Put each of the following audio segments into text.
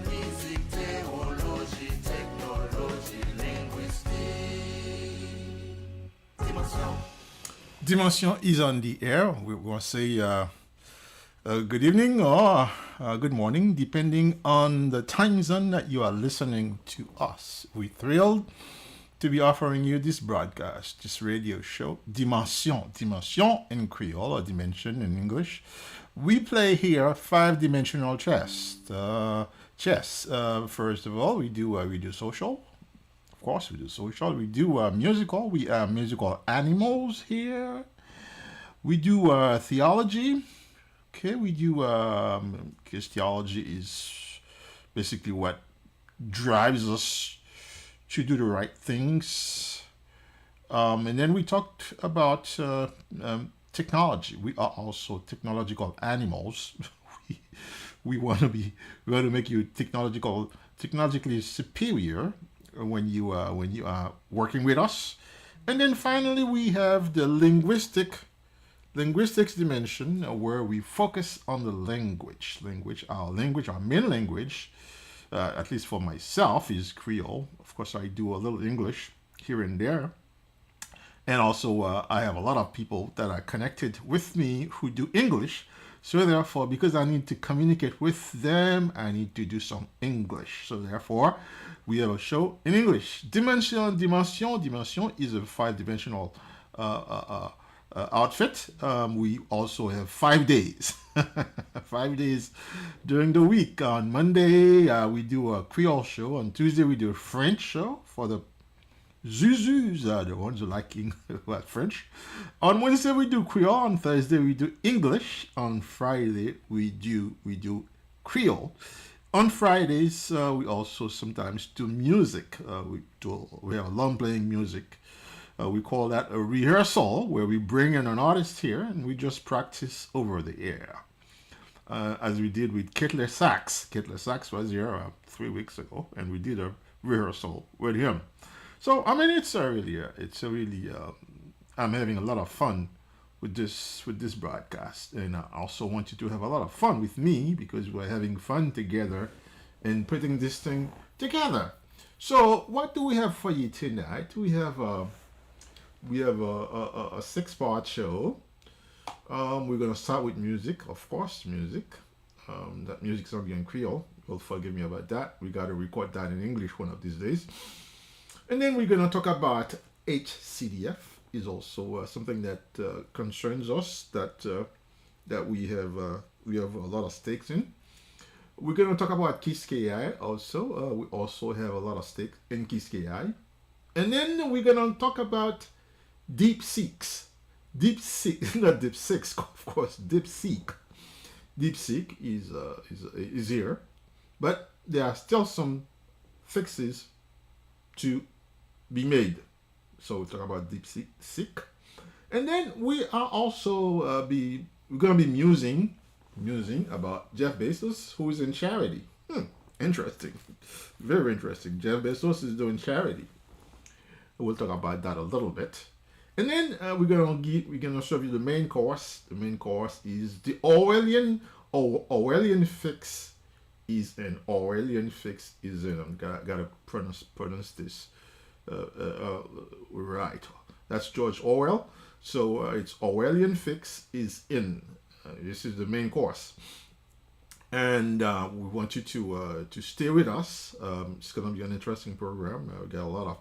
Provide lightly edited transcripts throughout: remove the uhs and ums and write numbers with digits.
musique, théologie, technologie, linguistique. Dimansyon. Dimansyon is on the air. We want to say good evening or good morning, depending on the time zone that you are listening to us. We're thrilled to be offering you this broadcast, this radio show, Dimansyon. Dimansyon in Creole, or Dimension in English. We play here five-dimensional chess. First of all, we do social. Of course, we do social. We do musical. We are musical animals here. We do theology. Okay, we do because theology is basically what drives us to do the right things. And then we talked about technology. We are also technological animals. we want to make you technologically superior when you are working with us. And then finally we have the linguistics dimension, where we focus on the language. Our main language, at least for myself, is Creole. Of course, I do a little English here and there. And also, I have a lot of people that are connected with me who do English. So therefore, because I need to communicate with them, I need to do some English. So therefore, we have a show in English. Dimansyon is a five-dimensional outfit. We also have 5 days. 5 days during the week. On Monday, we do a Creole show. On Tuesday, we do a French show for the Zuzus, the ones who like French. On Wednesday we do Creole. On Thursday we do English. On Friday we do Creole. On Fridays we also sometimes do music. We have long playing music. We call that a rehearsal, where we bring in an artist here and we just practice over the air. As we did with Kettler Sax. Kettler Sax was here 3 weeks ago, and we did a rehearsal with him. So I mean, it's a really I'm having a lot of fun with this broadcast, and I also want you to have a lot of fun with me, because we're having fun together and putting this thing together. So what do we have for you tonight? We have a 6-part show. We're gonna start with music, of course, music. That music's gonna be in Creole. You'll forgive me about that. We gotta record that in English one of these days. And then we're going to talk about HCDF, is also something that concerns us, that we have a lot of stakes in. We're going to talk about KISS-KI also. We also have a lot of stakes in KISS-KI. And then we're going to talk about DeepSeek, not DeepSeek, of course, DeepSeek. DeepSeek is here, but there are still some fixes to be made. So we'll talk about DeepSeek. And then we are also we're gonna be musing about Jeff Bezos, who is in charity. Interesting. Very interesting. Jeff Bezos is doing charity. We'll talk about that a little bit. And then we're gonna show you the main course. The main course is the Orwellian Fix is in. Orwellian Fix is in. I'm gotta pronounce this right. That's George Orwell. So it's Orwellian Fix is in. This is the main course, and we want you to stay with us. It's gonna be an interesting program. We got a lot of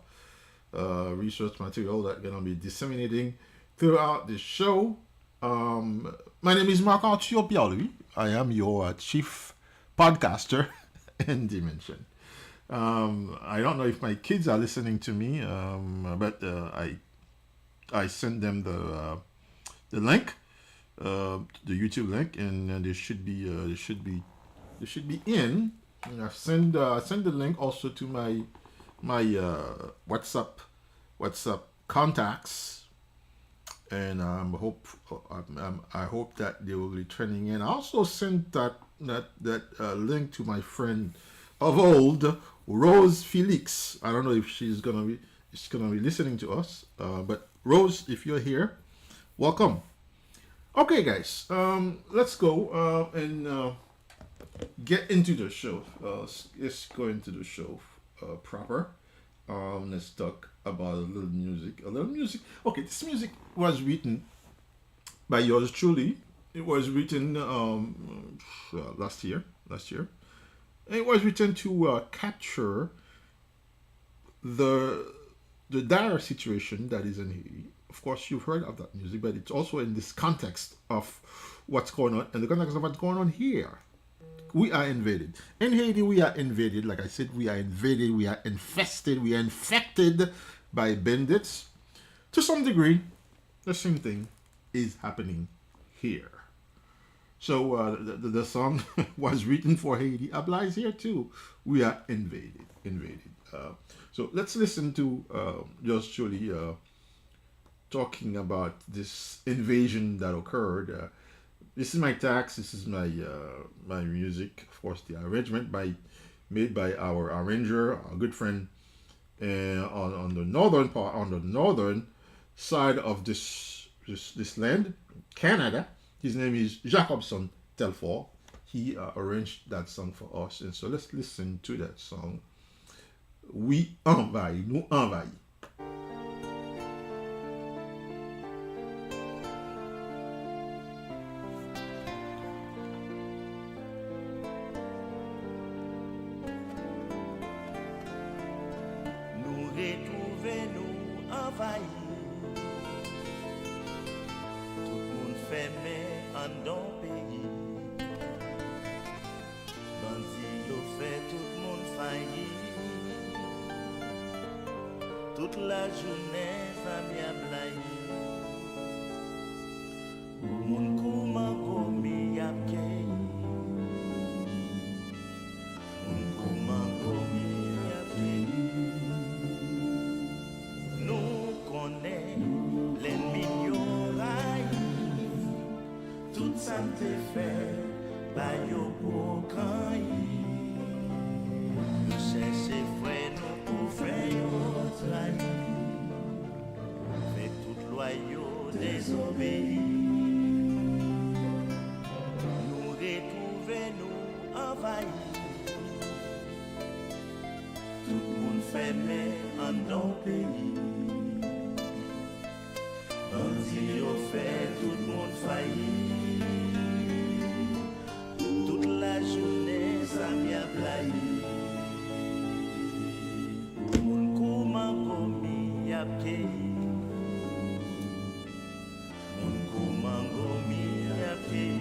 research material that we're gonna be disseminating throughout the show. My name is Marc-Arthur Pierre-Louis. I am your chief podcaster in Dimension. I don't know if my kids are listening to me, but I sent them the link, the YouTube link, and they should be in. And I send the link also to my WhatsApp contacts, and I hope that they will be turning in. I also sent that link to my friend of old, Rose Felix. I don't know if she's gonna be listening to us, but Rose, if you're here, welcome. Okay, guys, let's go and get into the show. Let's go into the show proper. Let's talk about a little music. A little music. Okay, this music was written by yours truly. It was written last year. Last year, and it was written to capture the the dire situation that is in Haiti. Of course, you've heard of that music, but it's also in this context of what's going on, in the context of what's going on here. We are invaded. In Haiti, we are invaded. Like I said, we are invaded, we are infested, we are infected by bandits. To some degree, the same thing is happening here. So the song was written for Haiti, applies here too. We are invaded, invaded. So let's listen to just truly talking about this invasion that occurred. This is my tax. This is my music. Of course, the arrangement made by our arranger, our good friend, on the northern part, on the northern side of this land, Canada. His name is Jacobson Telfort. He arranged that song for us, and so let's listen to that song. Oui envahis, nous envahis. Nous retrouver nous envahis. Tout le monde fermé en don pays. Bandit yo fait tout le monde failli. Toute la journée ça m'y a blayi. Moun kouman komi ap kei. Moun kouman komi ap kei. Nous connaît l'ennemi yo raï. Tout ça te fait ba yo pokan yi. Yo cherche frère nous pour faire yo trahi. Mais toute loi yo désobéi. Nous retrouver nous envahis. Tout le monde fermé en don pays. Bandit yo fait tout le monde failli. Toute la journée ça m'y a blayi. Moun kouman komi ap kei. Moun kouman komi ap kei.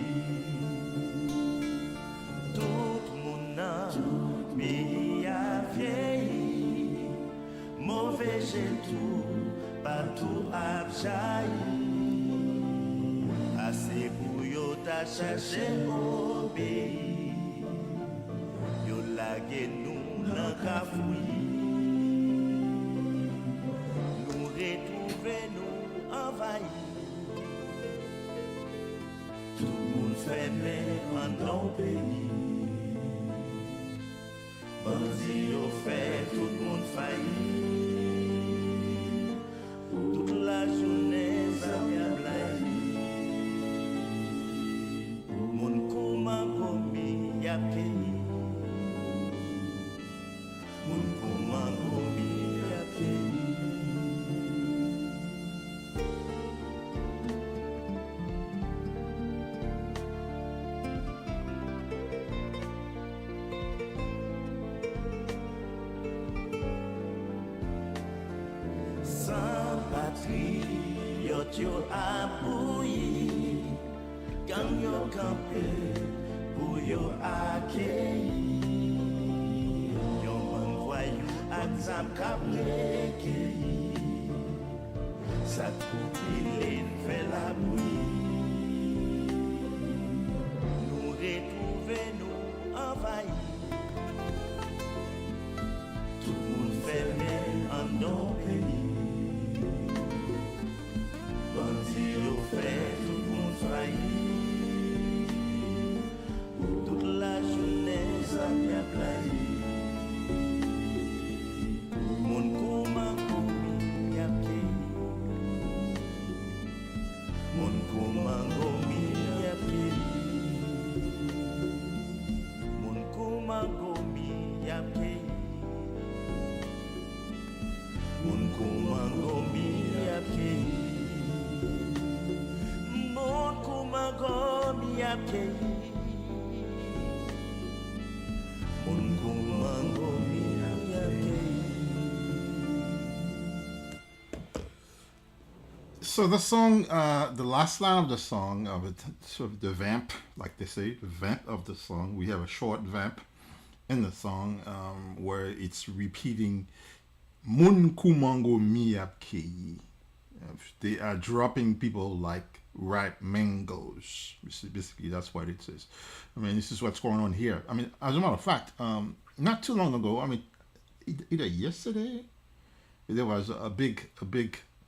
Tout moun nan pays a vieilli. Mauvais j'ai tout, partout ap jailli. Assez pour yo ta cherché au pays. Yo lage nous nan kafoui. Nous retrouver nous envahis. Tout le monde fermé en don pays. Bandit yo fait tout le monde failli. Toute la journée ça m'y a blayi. Moun kouman komi ap kei. Moun kouman komi ap kei. Sans patriote yo abouyi. Gang yo campé pour yo accueillir. Yo man voyou ak zam kap recueilli. Sa troupille fait la bouillie. Nous retrouver nous envahis. Tout le monde fermé en don pays. Bandit yo fait tout le monde failli. Toute la journée ça m'y a blayi. Moun kouman komi ap kei. Moun kouman kei Mun kumango miya kei So the song, the last line of the song of it, sort of the vamp, like they say, the vamp of the song. We have a short vamp in the song where it's repeating "Mun kumango miyapkei." They are dropping people like ripe mangoes. Basically, that's what it says. I mean, this is what's going on here. I mean, as a matter of fact, not too long ago, I mean, either yesterday, there was a big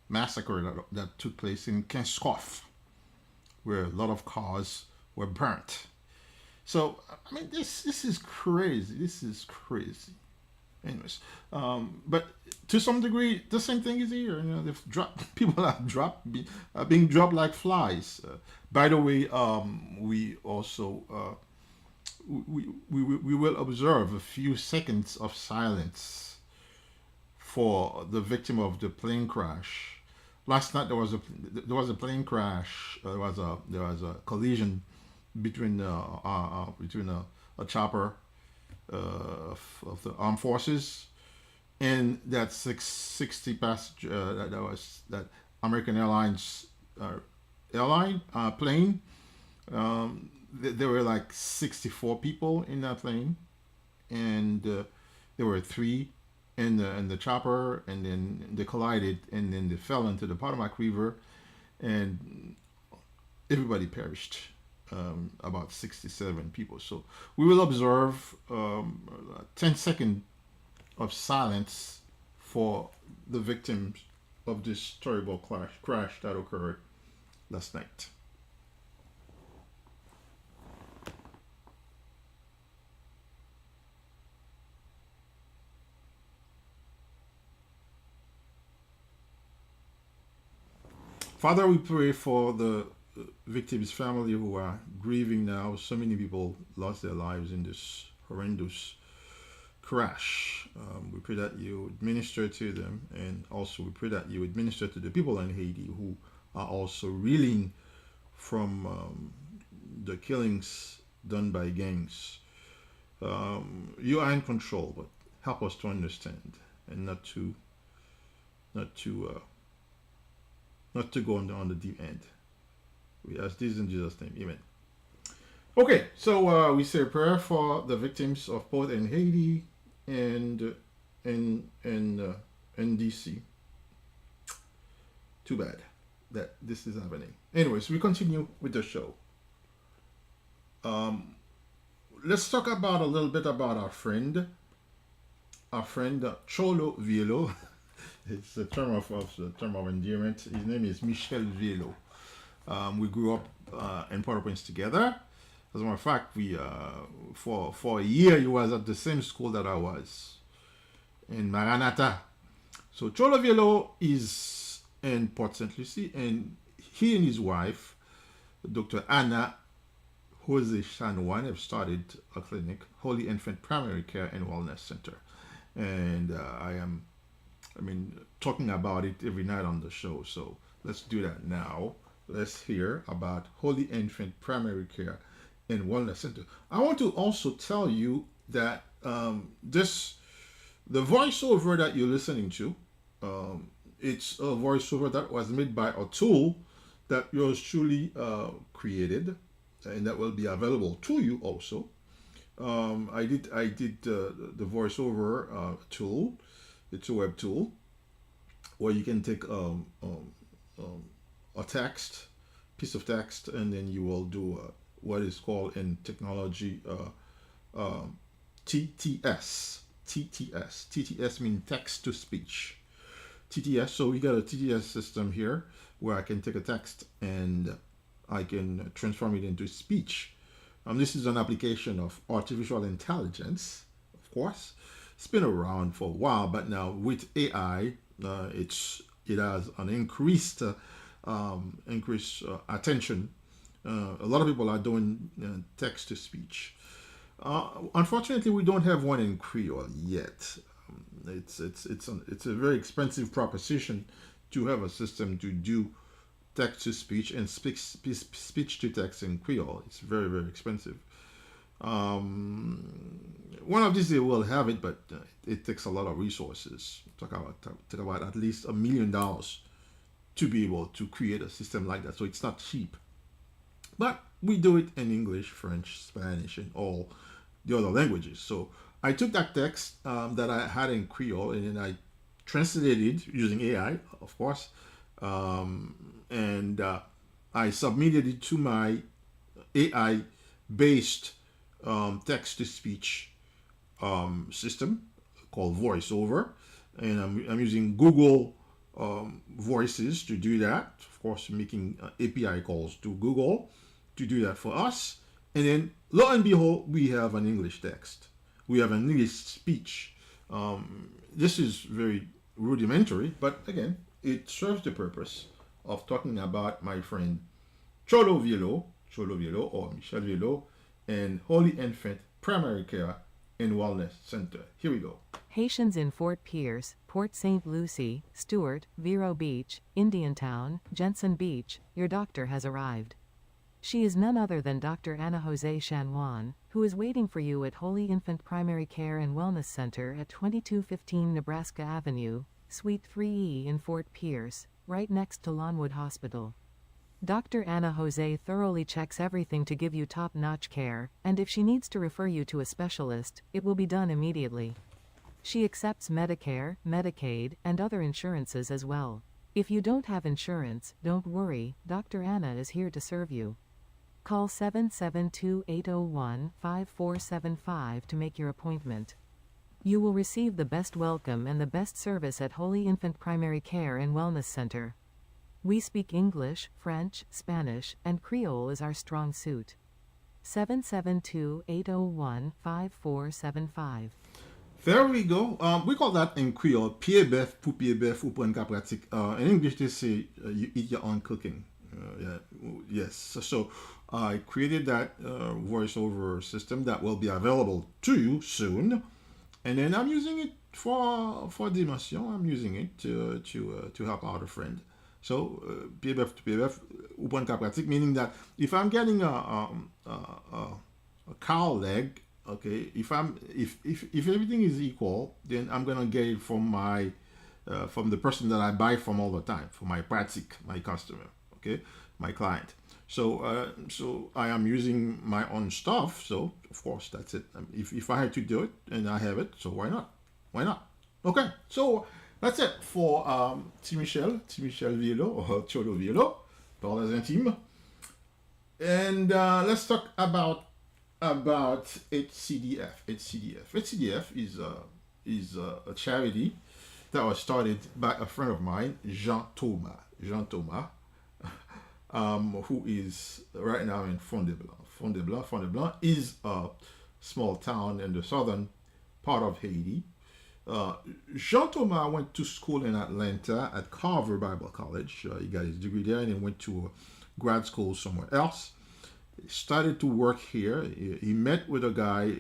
massacre that took place in Kenskoff, where a lot of cars were burnt. So I mean, this is crazy. This is crazy. Anyways, but to some degree, the same thing is here. You know, they've dropped people are being dropped like flies. By the way, we also we will observe a few seconds of silence for the victim of the plane crash. Last night there was a plane crash. There was a collision between a chopper of the armed forces and that 660 passenger that American Airlines plane. There were like 64 people in that plane, and there were three in the chopper, and then they collided, and then they fell into the Potomac River, and everybody perished. About 67 people. So we will observe 10 seconds of silence for the victims of this terrible crash that occurred last night. Father, we pray for the victims' family who are grieving now. So many people lost their lives in this horrendous crash. We pray that you would minister to them, and also we pray that you would minister to the people in Haiti who are also reeling from the killings done by gangs. You are in control, but help us to understand and not to go on the deep end. We ask this in Jesus' name. Amen. Okay, so we say a prayer for the victims of both in Haiti and in DC. Too bad that this is happening. Anyways, we continue with the show. Let's talk about a little bit about our friend Cholo Vielo. It's a term of endearment. His name is Michel Vielo. We grew up in Port-au-Prince together. As a matter of fact, we for a year he was at the same school that I was in Maranatha. So Cholo Vielo is in Port St. Lucie, and he and his wife, Dr. Anna Jose Chanwan, have started a clinic, Holy Infant Primary Care and Wellness Center, and I mean, talking about it every night on the show. So let's do that now. Let's hear about Holy Infant Primary Care and Wellness Center. I want to also tell you that the voiceover that you're listening to, it's a voiceover that was made by a tool that yours truly created, and that will be available to you also. I did the voiceover tool. It's a web tool where you can take a piece of text, and then you will do what is called in technology TTS. TTS means text to speech. TTS. So we got a TTS system here where I can take a text and I can transform it into speech. This is an application of artificial intelligence, of course. It's been around for a while, but now with AI, it has an increased attention. A lot of people are doing text to speech. Unfortunately, we don't have one in Creole yet. It's a very expensive proposition to have a system to do text to speech and speech to text in Creole. It's very, very expensive. One of these days we'll have it, but it takes a lot of resources. Talk about at least $1 million to be able to create a system like that. So it's not cheap. But we do it in English, French, Spanish, and all the other languages. So I took that text that I had in Creole and then I translated it using AI, of course, and I submitted it to my AI-based text-to-speech system called VoiceOver, and I'm using Google Voices to do that. Of course, making API calls to Google to do that for us, and then lo and behold, we have an English text. We have an English speech. This is very rudimentary, but again, it serves the purpose of talking about my friend Cholo Vielo or Michel Vielo and Holy Infant Primary Care and Wellness Center. Here we go. Haitians in Fort Pierce, Port St. Lucie, Stewart, Vero Beach, Indiantown, Jensen Beach, your doctor has arrived. She is none other than Dr. Ana Jose Chanwan, who is waiting for you at Holy Infant Primary Care and Wellness Center at 2215 Nebraska Avenue, Suite 3E in Fort Pierce, right next to Lawnwood Hospital. Dr. Ana Jose thoroughly checks everything to give you top-notch care, and if she needs to refer you to a specialist, it will be done immediately. She accepts Medicare, Medicaid, and other insurances as well. If you don't have insurance, don't worry, Dr. Ana is here to serve you. Call 772-801-5475 to make your appointment. You will receive the best welcome and the best service at Holy Infant Primary Care and Wellness Center. We speak English, French, Spanish, and Creole is our strong suit. 772-801-5475. There we go. We call that in Creole, pied bœuf pour pied bœuf ou pour une cas pratique. In English, they say you eat your own cooking. Yes. So I created that voiceover system that will be available to you soon, and then I'm using it for Dimansyon. I'm using it to help out a friend. So pied bœuf to pied bœuf ou pour une cas pratique, meaning that if I'm getting a cow leg, okay, if everything is equal, then I'm gonna get it from my from the person that I buy from all the time, for my pratique, my customer, okay, my client. So so I am using my own stuff. So of course that's it. If I had to do it and I have it, so why not? Why not? Okay. So that's it for T. Michel Vielo or Cholo Vielo, Parlez Intimes. And let's talk about HCDF. HCDF is a charity that was started by a friend of mine, Jean Thomas, who is right now in Fond-des-Blancs. Fond-des-Blancs is a small town in the southern part of Haiti. Jean Thomas went to school in Atlanta at Carver Bible College. He got his degree there and then went to grad school somewhere else. He started to work here. He met with a guy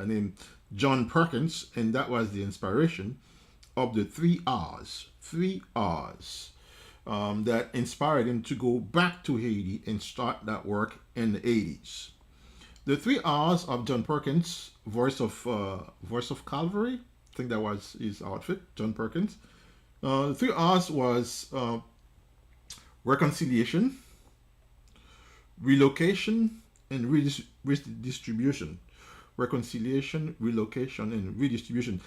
named John Perkins, and that was the inspiration of the 3 R's. 3 R's that inspired him to go back to Haiti and start that work in the 80s. The 3 R's of John Perkins, Voice of Calvary, I think that was his outfit, John Perkins. The 3 R's was reconciliation, relocation, and redistribution. Reconciliation, relocation, and redistribution.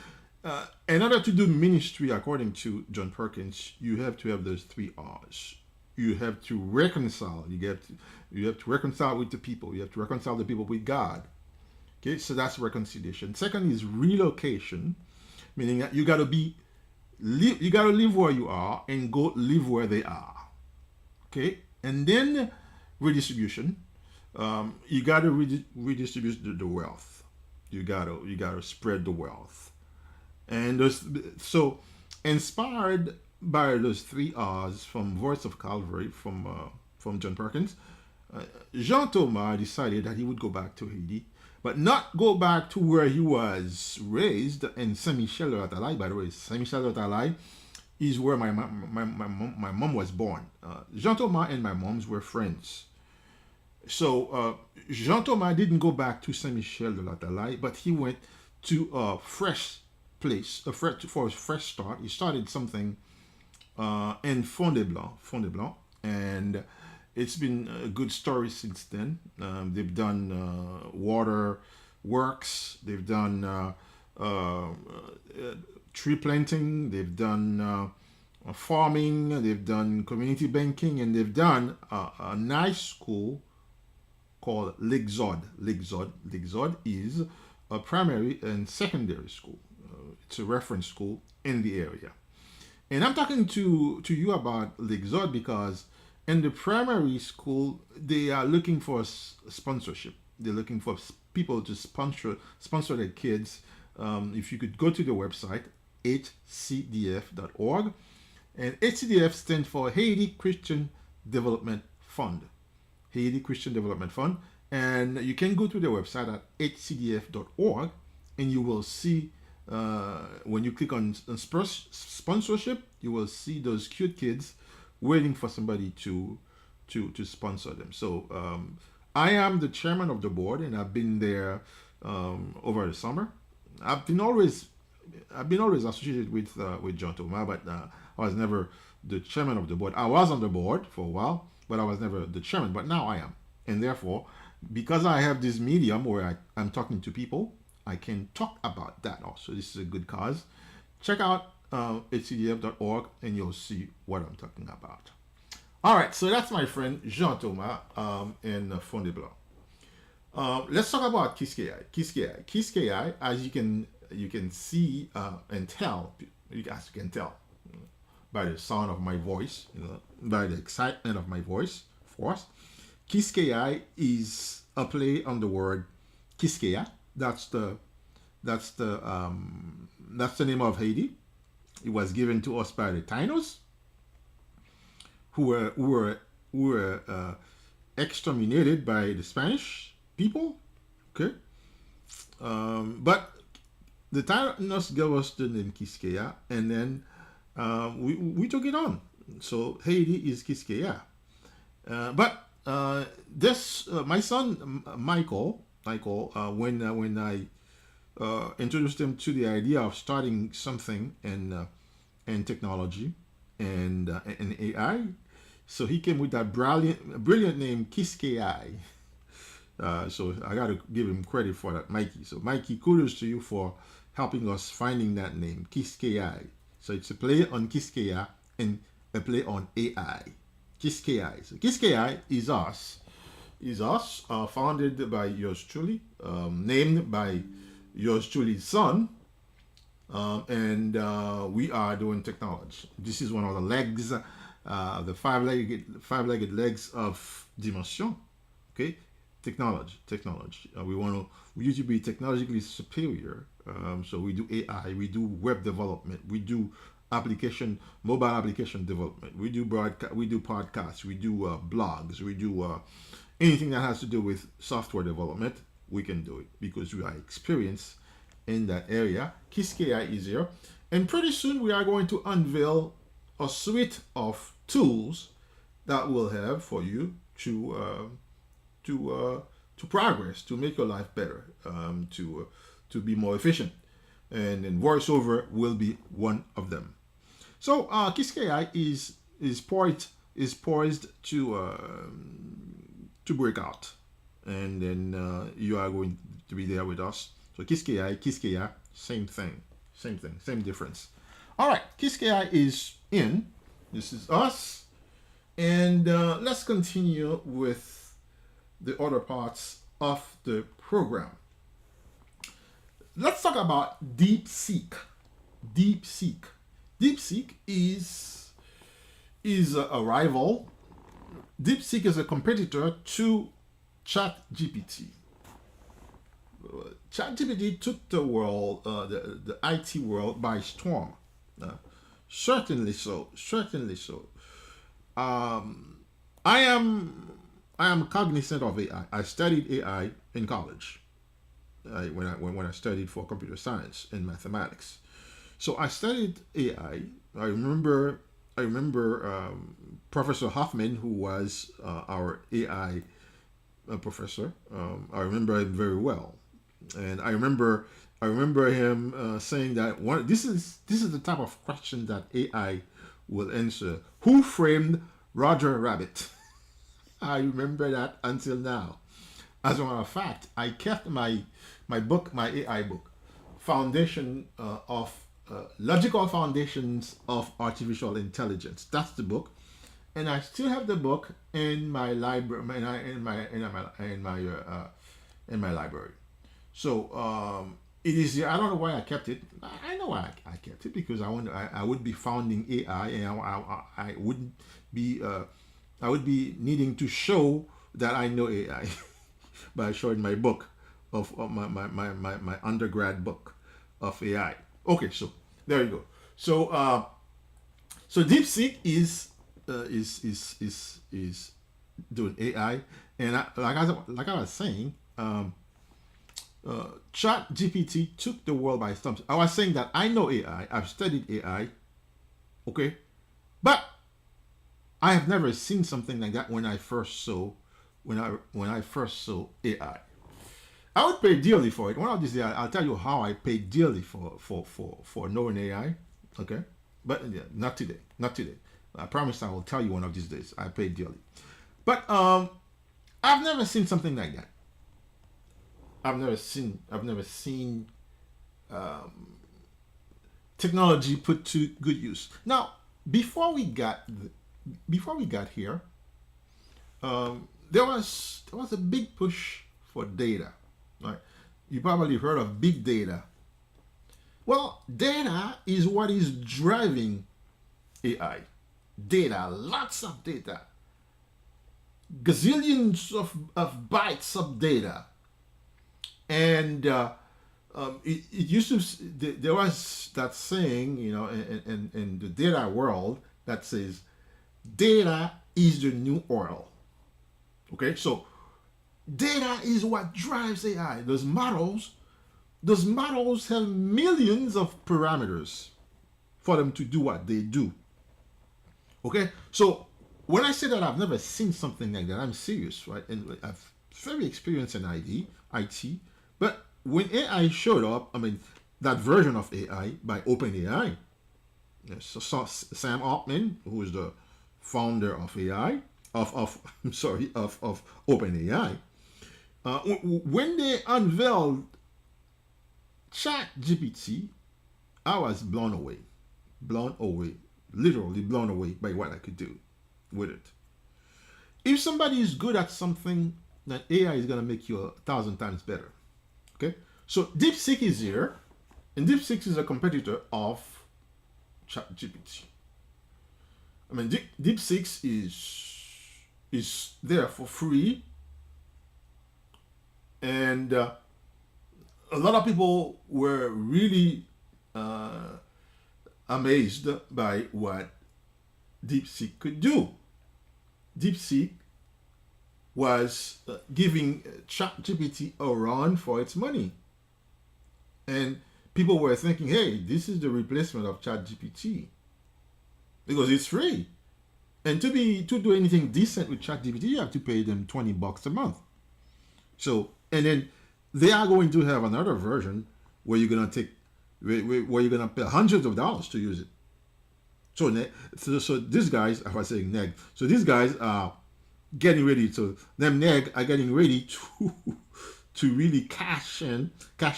In order to do ministry according to John Perkins, you have to have those 3 R's. You have to reconcile. You have to reconcile with the people. You have to reconcile the people with God. Okay, so that's reconciliation. Second is relocation, meaning that you gotta live where you are and go live where they are. Okay, and then redistribution. You gotta redistribute the wealth. You gotta spread the wealth. And so inspired by those 3 R's from Voice of Calvary from John Perkins, Jean Thomas decided that he would go back to Haiti, but not go back to where he was raised in Saint-Michel-de-Ratalai. By the way, Saint-Michel-de-Ratalai is where my mom was born. Jean Thomas and my mom's were friends. So Jean Thomas didn't go back to Saint Michel de la Talaye, but he went to a fresh place, for a fresh start. He started something in Fond-des-Blancs, and it's been a good story since then. They've done water works, they've done tree planting, they've done farming, they've done community banking, and they've done a nice school called L'Exode. L'Exode is a primary and secondary school. It's a reference school in the area. And I'm talking to you about L'Exode because in the primary school, they are looking for sponsorship. They're looking for people to sponsor their kids. If you could go to the website, hcdf.org. And HCDF stands for Haiti Christian Development Fund. Haiti Christian Development Fund. And you can go to the website at hcdf.org and you will see, when you click on sponsorship, you will see those cute kids waiting for somebody to sponsor them. So I am the chairman of the board, and I've been there over the summer. I've been always associated with John Thomas, but I was never the chairman of the board. I was on the board for a while, but I was never the chairman. But now I am, and therefore, because I have this medium where I'm talking to people, I can talk about that also. This is a good cause. Check out hcdf.org and you'll see what I'm talking about. All right, so that's my friend Jean Thomas in Fond-des-Blancs. Let's talk about Kiskei. As you can see and tell, as you can tell by the sound of my voice, by the excitement of my voice, of course. Kiskei is a play on the word Kiskeya. That's the name of Haiti. It was given to us by the Tainos, who were exterminated by the Spanish people. Okay, but the Tainos gave us the name Kiskeya, and then we took it on. So Haiti is Kiskeya. But my son Michael, when I introduced him to the idea of starting something in technology and in AI, so he came with that brilliant name Kiskei. So I got to give him credit for that, Mikey. So Mikey, kudos to you for helping us finding that name, Kiskei. So it's a play on Kiskeya and a play on AI. Kiskei. So Kiskei is us, founded by yours truly, named by yours truly's son, and we are doing technology. This is one of the legs, the five-legged legs of Dimansyon. Okay, technology. We need to be technologically superior. So we do AI, we do web development, we do mobile application development, we do podcasts, we do blogs, we do anything that has to do with software development. We can do it because we are experienced in that area. Kiskei is here, and pretty soon we are going to unveil a suite of tools that will have for you to progress, to make your life better, to be more efficient, and then voiceover will be one of them. So Kiskei is poised to break out, and then you are going to be there with us. So Kiskeya, same thing, same difference. All right, Kiskeya is in. This is us, and let's continue with the other parts of the program. Let's talk about DeepSeek. DeepSeek is a rival. DeepSeek is a competitor to ChatGPT. ChatGPT took the world, the IT world by storm. Certainly so. I am cognizant of AI. I studied AI in college when I studied for computer science and mathematics. So I studied AI. I remember Professor Hoffman, who was our AI professor. I remember him very well, and I remember him saying that this is the type of question that AI will answer. Who framed Roger Rabbit? I remember that until now. As a matter of fact, I kept my book, my AI book, Foundation of Logical Foundations of Artificial Intelligence. That's the book, and I still have the book in my library, in my library. So it is. I don't know why I kept it. I know why I kept it because I would be founding AI, and I wouldn't be. I would be needing to show that I know AI by showing my book of my undergrad book of AI. Okay, so there you go. So DeepSeek is doing AI, and like I was saying, Chat GPT took the world by storm. I was saying that I know AI. I've studied AI. Okay, but I have never seen something like that when I first saw AI. I would pay dearly for it. One of these days, I'll tell you how I paid dearly for knowing AI. Okay, but yeah, not today. Not today. I promise I will tell you one of these days. I paid dearly, but I've never seen something like that. I've never seen technology put to good use. Now, before we got here, there was a big push for data. Right? You probably heard of big data. Well, data is what is driving AI. Data, lots of data, gazillions of bytes of data, and it used to. There was that saying, in the data world that says, "Data is the new oil." Okay, so data is what drives AI. Those models have millions of parameters for them to do what they do. Okay, so when I say that I've never seen something like that, I'm serious, right? And I've very experienced in IT, but when AI showed up, I mean, that version of AI by OpenAI, yes, so Sam Altman, who is the founder of AI, I'm sorry, of OpenAI, when they unveiled ChatGPT, I was blown away, literally blown away by what I could do with it. If somebody is good at something, then AI is going to make you 1,000 times better. Okay, so DeepSeek is here, and DeepSeek is a competitor of ChatGPT. I mean, DeepSeek is there for free, and a lot of people were really amazed by what DeepSeek could do. DeepSeek was giving ChatGPT a run for its money, and people were thinking, "Hey, this is the replacement of ChatGPT because it's free." And to do anything decent with ChatGPT, you have to pay them $20 a month. So, and then they are going to have another version where you're gonna pay hundreds of dollars to use it. So these guys, if I say neg, so these guys are getting ready. So them neg are getting ready to really cash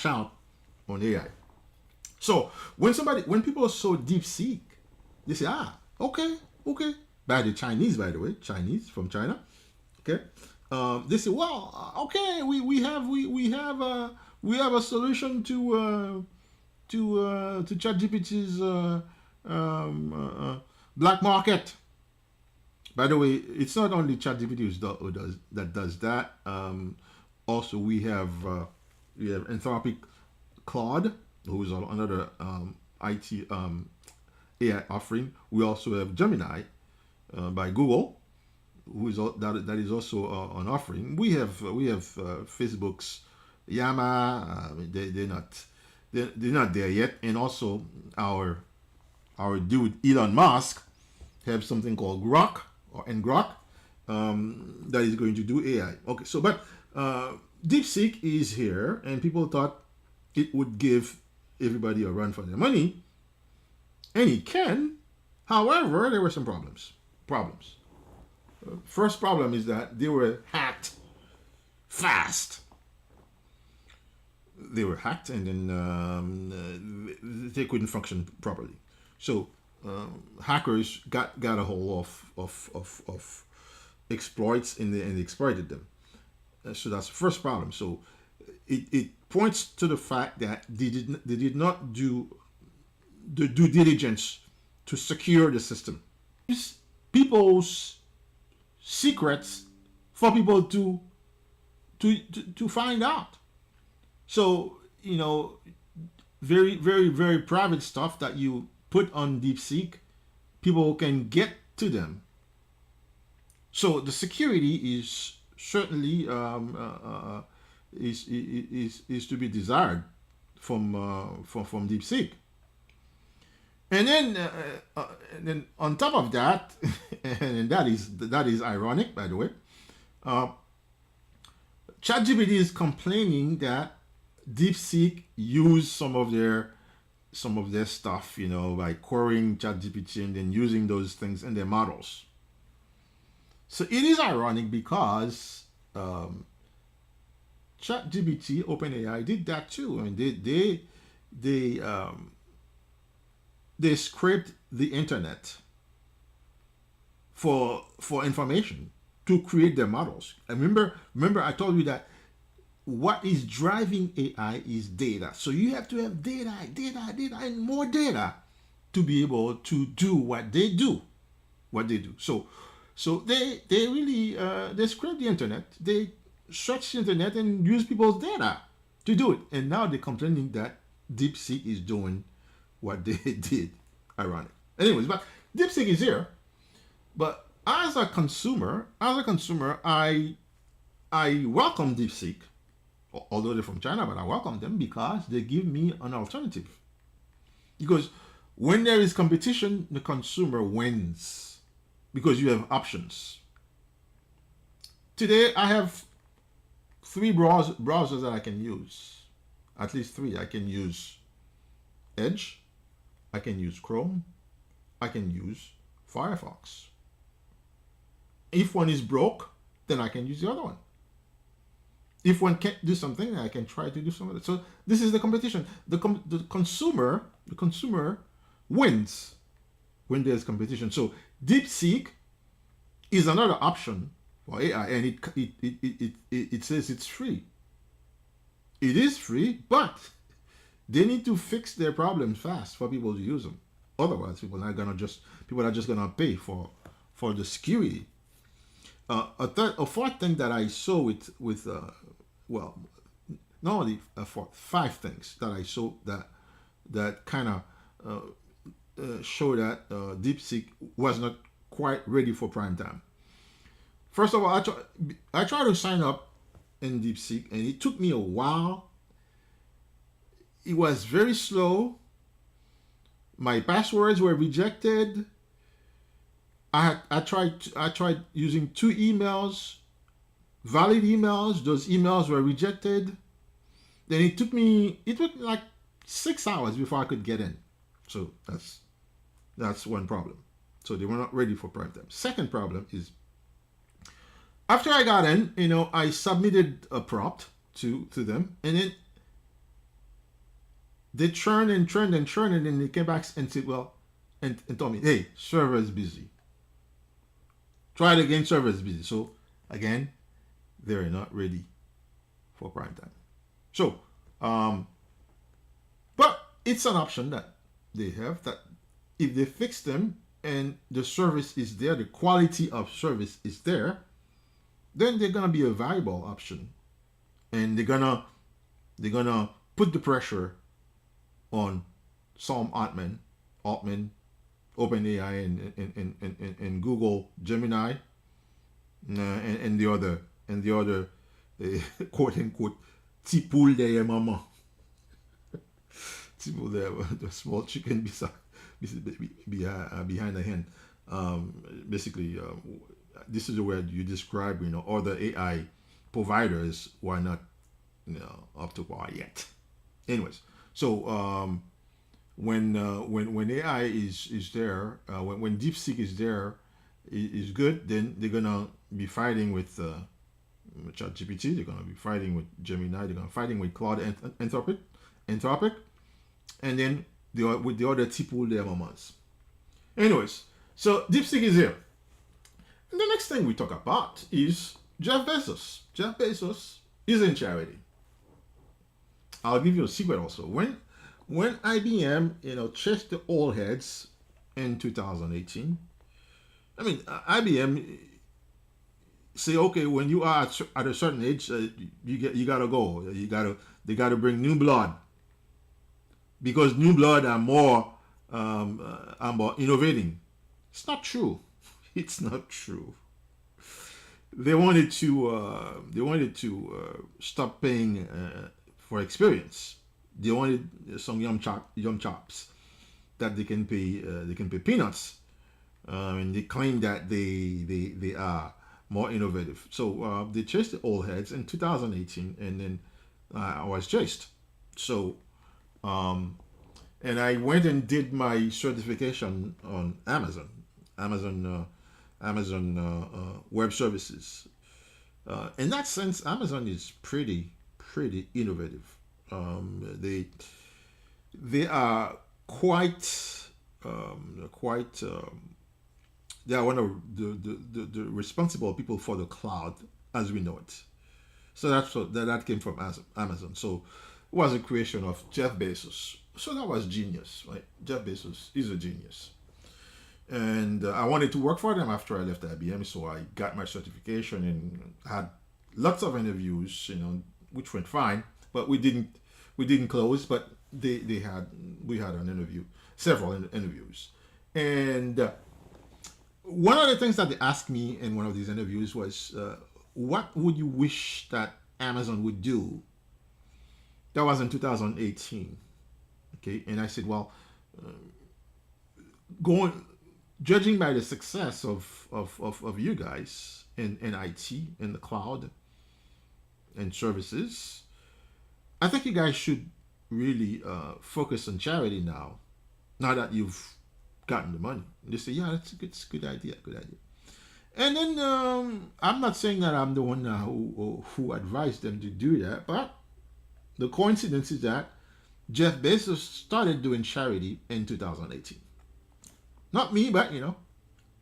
out on AI. So when people saw DeepSeek, they say, okay. By the Chinese, by the way, Chinese from China. Okay, they say, well, okay, we have a solution to ChatGPT's black market. By the way, it's not only ChatGPT that does that. Also, we have Anthropic Claude, who is another IT AI offering. We also have Gemini by Google, that is also an offering. We have Facebook's Yama. They're not they're not there yet. And also our dude Elon Musk have something called Grok that is going to do AI. Okay, so but DeepSeek is here, and people thought it would give everybody a run for their money, and it can. However, there were some problems. First problem is that they were hacked fast. They were hacked, and then they couldn't function properly. So hackers got a hold of exploits and they exploited them. So that's the first problem. So it points to the fact that they did not do the due diligence to secure the system. Use people's secrets for people to find out. So, you know, very, very, very private stuff that you put on DeepSeek, people can get to them. So the security is certainly is to be desired from DeepSeek. And then on top of that, and that is ironic, by the way, ChatGPT is complaining that DeepSeek used some of their stuff, you know, by querying ChatGPT and then using those things in their models. So it is ironic because ChatGPT, OpenAI did that too. I mean, they scraped the internet for information to create their models. And remember I told you that what is driving AI is data. So you have to have data, and more data to be able to do what they do. So they really they scrape the internet. They search the internet and use people's data to do it. And now they're complaining that DeepSeek is doing what they did. Ironic. Anyways, but DeepSeek is here. But as a consumer, I welcome DeepSeek. Although they're from China, but I welcome them because they give me an alternative. Because when there is competition, the consumer wins because you have options. Today, I have 3 browsers that I can use. At least 3. I can use Edge, I can use Chrome, I can use Firefox. If one is broke, then I can use the other one. If one can't do something, I can try to do something. So this is the competition. The consumer wins when there's competition. So DeepSeek is another option for AI, and it says it's free. It is free, but they need to fix their problems fast for people to use them. Otherwise, people are just gonna pay for the security. A fourth thing that I saw with not only 5 things that I saw that kind of show that DeepSeek was not quite ready for prime time. First of all, I tried to sign up in DeepSeek, and it took me a while. It was very slow. My passwords were rejected. I tried using 2 emails, valid emails. Those emails were rejected. Then it took like 6 hours before I could get in. So that's one problem. So they were not ready for prime time. Second problem is, after I got in, you know, I submitted a prompt to them, and then they churned, and then they came back and said, well, and told me, hey, server is busy. Try it again, server is busy. So again, they're not ready for prime time. So, but it's an option that they have, that if they fix them and the service is there, the quality of service is there, then they're gonna be a viable option, and they're gonna put the pressure on some Altman, OpenAI, and Google Gemini, and the other quote unquote "petit poule de mama." people there, the small chicken behind the hen. Basically, this is where you describe, all the AI providers who are not, up to par yet. Anyways, so when AI is there, when DeepSeek is there, is good, then they're gonna be fighting with ChatGPT. They're gonna be fighting with Gemini. They're gonna be fighting with Claude Anthropic, and then with the other people there moments. Anyways, so DeepSeek is here. And the next thing we talk about is Jeff Bezos. Jeff Bezos is in charity. I'll give you a secret also. When IBM, chased the old heads in 2018, I mean, IBM say, okay, when you are at a certain age, you gotta go. They gotta bring new blood, because new blood are more innovating. It's not true. It's not true. They wanted to stop paying for experience. They wanted some young chops that they can pay peanuts, and they claim that they are more innovative. So they chased the old heads in 2018, and then I was chased. So and I went and did my certification on Amazon Web Services. In that sense, Amazon is pretty innovative. They are quite they are one of the responsible people for the cloud as we know it. So that came from Amazon. So it was a creation of Jeff Bezos. So that was genius, right? Jeff Bezos is a genius. And I wanted to work for them after I left IBM, so I got my certification and had lots of interviews, which went fine, but we didn't close. But we had an interview, several interviews, and one of the things that they asked me in one of these interviews was, "What would you wish that Amazon would do?" That was in 2018. Okay, and I said, "Well, judging by the success of you guys in IT, in the cloud, and services, I think you guys should really focus on charity now that you've gotten the money." And they say, "Yeah, that's a good idea. And then I'm not saying that I'm the one who advised them to do that, but the coincidence is that Jeff Bezos started doing charity in 2018. Not me, but a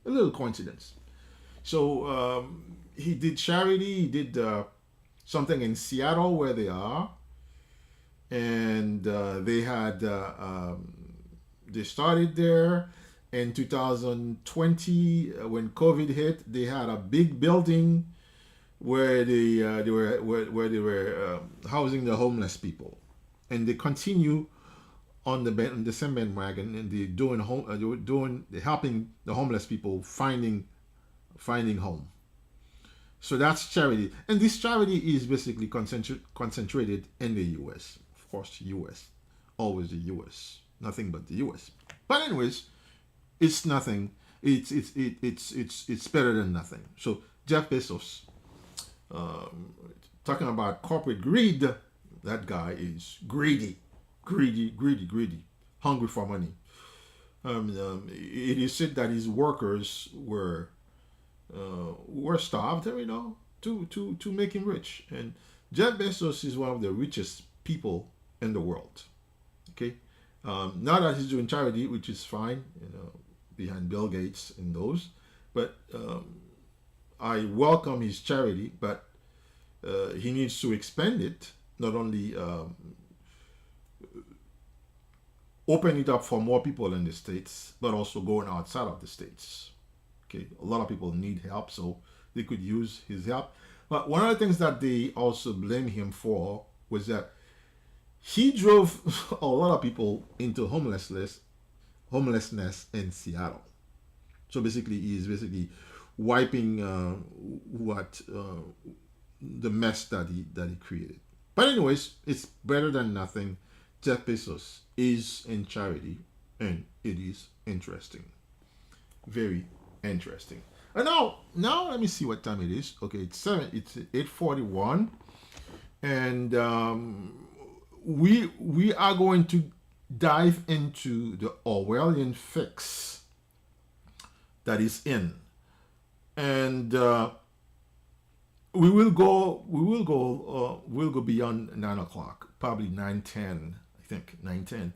little coincidence. So he did charity. He did something in Seattle where they are, and they had they started there in 2020 when COVID hit. They had a big building where they were housing the homeless people, and they continue on the same bandwagon, and they're helping the homeless people finding home. So that's charity, and this charity is basically concentrated in the U.S. Of course, U.S. Always the U.S. Nothing but the U.S. But anyways, it's nothing. It's better than nothing. So Jeff Bezos, talking about corporate greed, that guy is greedy, hungry for money. It is said that his workers were starved, to make him rich. And Jeff Bezos is one of the richest people in the world. Okay, now that he's doing charity, which is fine, behind Bill Gates and those, but I welcome his charity, but he needs to expand it. Not only open it up for more people in the States, but also going outside of the States. Okay, a lot of people need help, so they could use his help. But one of the things that they also blame him for was that he drove a lot of people into homelessness in Seattle. So basically, he's wiping the mess that he created. But anyways, it's better than nothing. Jeff Bezos is in charity, and it is interesting, very interesting. And now let me see what time it is. Okay, it's 8:41, and we are going to dive into the Orwellian fix that is in, and we'll go beyond 9 o'clock, probably 9:10. I think 9:10.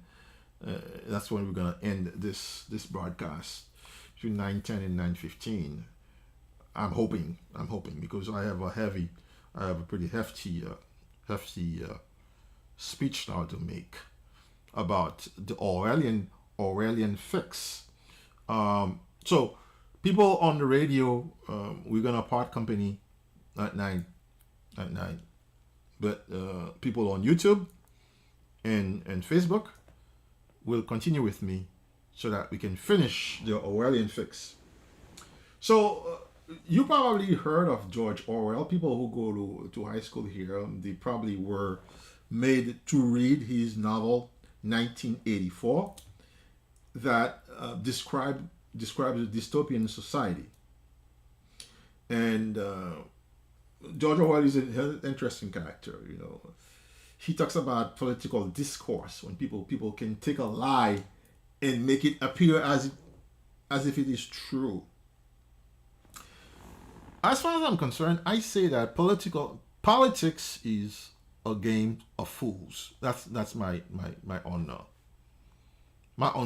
That's when we're gonna end this broadcast, between 9:10 and 9:15. I'm hoping because I have a pretty hefty speech now to make about the Orwellian fix. So people on the radio, we're gonna part company at 9, but people on YouTube and Facebook will continue with me so that we can finish the Orwellian fix. So you probably heard of George Orwell. People who go to high school here, they probably were made to read his novel 1984 that describes a dystopian society. And George Orwell is an interesting character. He talks about political discourse, when people can take a lie and make it appear as if it is true. As far as I'm concerned, I say that politics is a game of fools. That's my own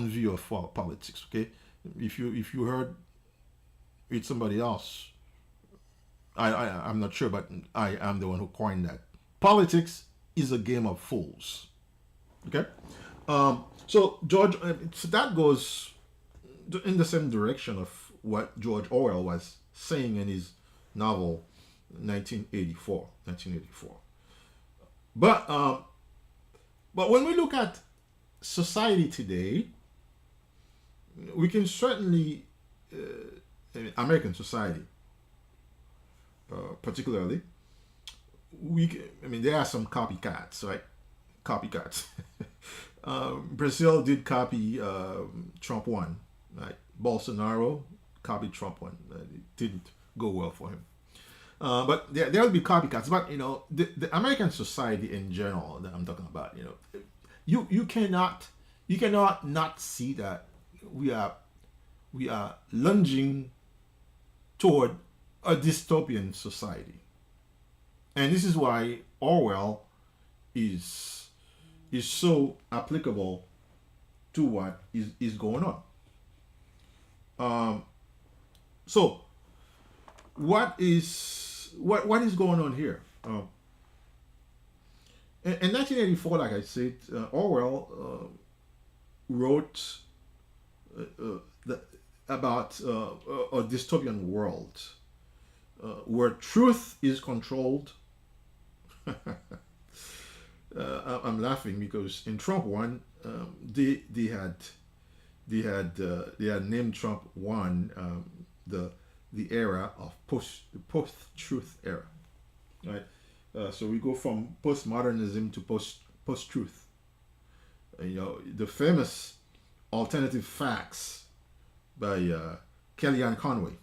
view of politics. Okay, if you heard it somebody else, I'm not sure, but I am the one who coined that. Politics is a game of fools. Okay, so that goes in the same direction of what George Orwell was saying in his novel 1984. But when we look at society today, we can certainly, American society, particularly, there are some copycats, right? Copycats. Brazil did copy Trump 1, right? Bolsonaro copied Trump 1. It didn't go well for him. But there will be copycats. But the American society in general that I'm talking about, you cannot not see that we are lunging toward a dystopian society, and this is why Orwell is so applicable to what is going on. So what is going on here? In 1984, like I said, Orwell wrote about a dystopian world where truth is controlled. I'm laughing because in Trump 1, they had named Trump 1 the era of post-truth era, right? So we go from postmodernism to post-truth. The famous alternative facts by Kellyanne Conway.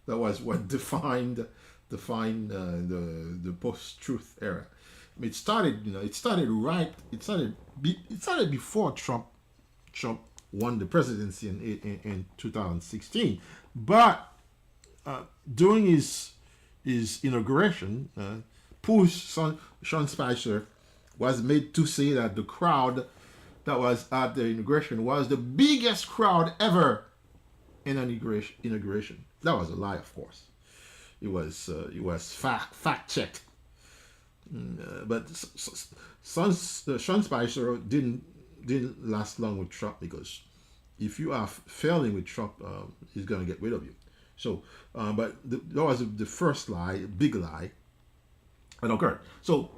That was what defined the post-truth era. It started before Trump won the presidency in 2016, but during his inauguration, Sean Spicer was made to say that the crowd that was at the inauguration was the biggest crowd ever in an inauguration. That was a lie, of course. It was fact checked. But Sean Spicer didn't last long with Trump, because if you are failing with Trump, he's gonna get rid of you. So, but that was the first lie, big lie, that occurred. So,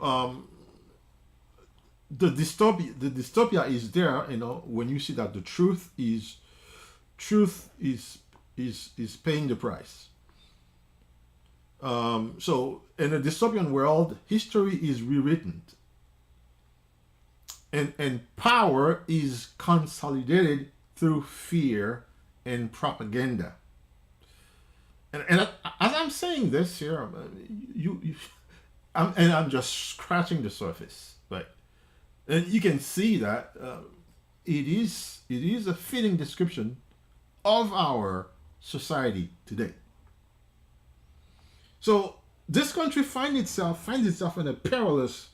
the dystopia is there, when you see that the truth is paying the price. So in a dystopian world, history is rewritten. And power is consolidated through fear and propaganda. And as I'm saying this here, I'm just scratching the surface, but and you can see that it is a fitting description of our society today. So this country finds itself in a perilous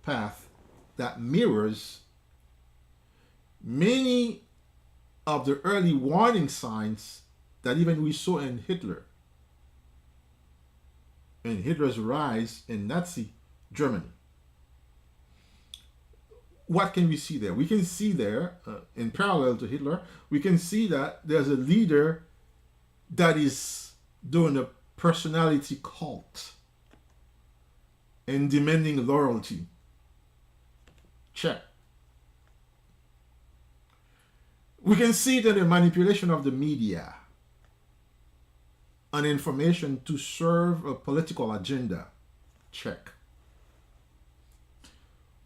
path that mirrors many of the early warning signs that even we saw in Hitler, in Hitler's rise in Nazi Germany. What can we see there? We can see there, in parallel to Hitler, we can see that there's a leader that is doing a personality cult and demanding loyalty. Check. We can see it in the manipulation of the media and information to serve a political agenda. Check.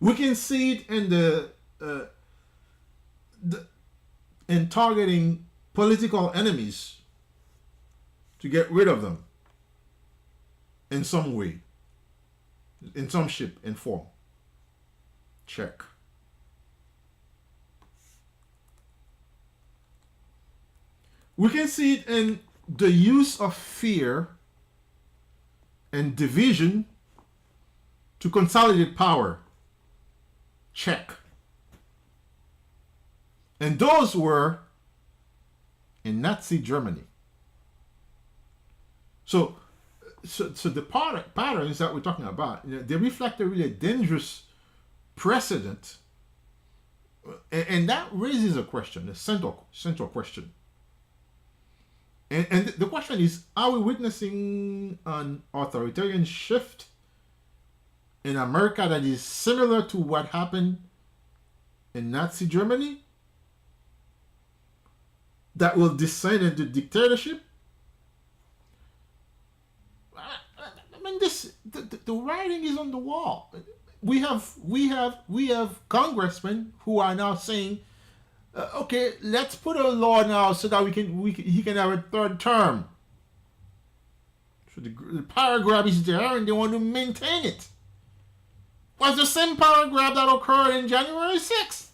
We can see it in in targeting political enemies to get rid of them in some way, in some shape and form. Check. We can see it in the use of fear and division to consolidate power. Check. And those were in Nazi Germany. So the patterns that we're talking about, they reflect a really dangerous precedent, and that raises a question, a central question. And the question is, are we witnessing an authoritarian shift in America that is similar to what happened in Nazi Germany, that will descend into dictatorship? I mean, the writing is on the wall. We have congressmen who are now saying, okay, let's put a law now so that he can have a third term. So the power grab is there, and they want to maintain it. Was the same power grab that occurred in January 6th.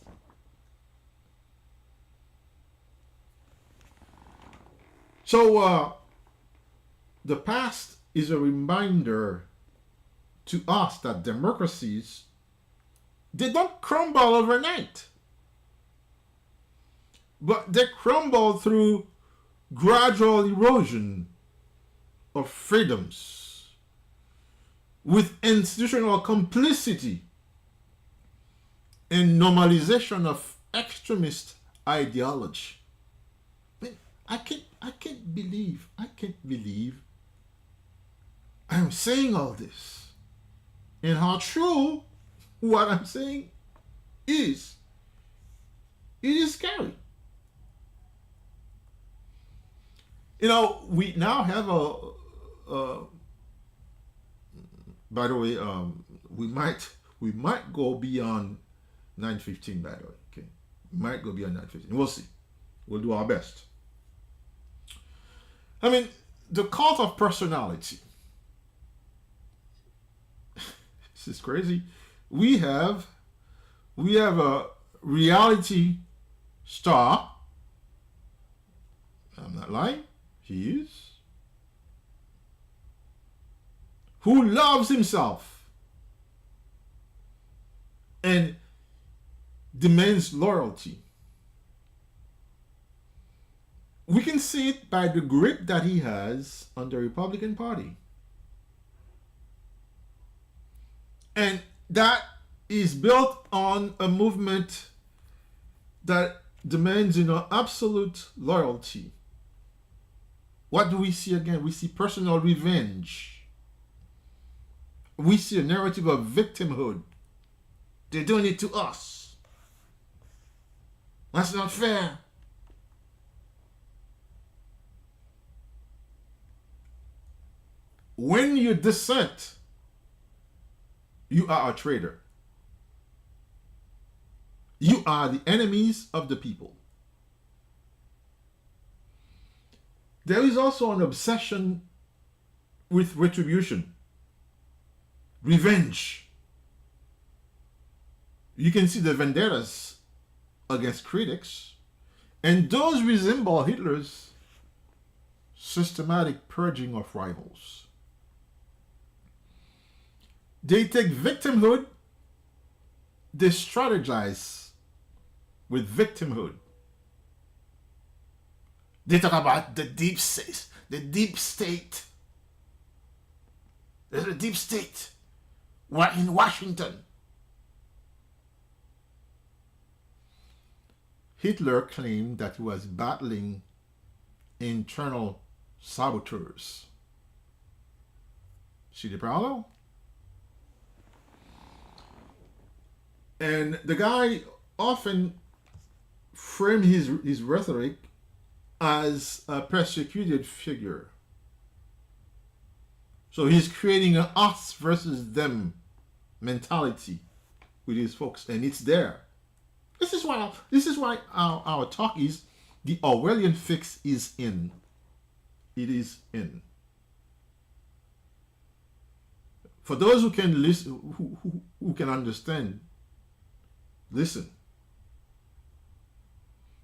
So the past is a reminder to us that democracies, they don't crumble overnight, but they crumble through gradual erosion of freedoms, with institutional complicity and normalization of extremist ideology. I can't believe I'm saying all this, and how true what I'm saying is. It is scary. We now have by the way, we might go beyond 9:15, by the way. Okay, we might go beyond 9:15. We'll see. We'll do our best. I mean, the cult of personality. This is crazy. We have a reality star. I'm not lying. He is. Who loves himself and demands loyalty. We can see it by the grip that he has on the Republican Party. And that is built on a movement that demands, absolute loyalty. What do we see again? We see personal revenge. We see a narrative of victimhood. They're doing it to us. That's not fair. When you dissent, you are a traitor. You are the enemies of the people. There is also an obsession with retribution, revenge. You can see the vendettas against critics, and those resemble Hitler's systematic purging of rivals. They take victimhood, they strategize with victimhood. They talk about the deep state. The deep state. There's a deep state in Washington. Hitler claimed that he was battling internal saboteurs. See the parallel? And the guy often framed his rhetoric as a persecuted figure. So he's creating an us versus them mentality with his folks, and it's there. This is why our talk is the Orwellian fix is in. It is in. For those who can listen, who can understand, listen.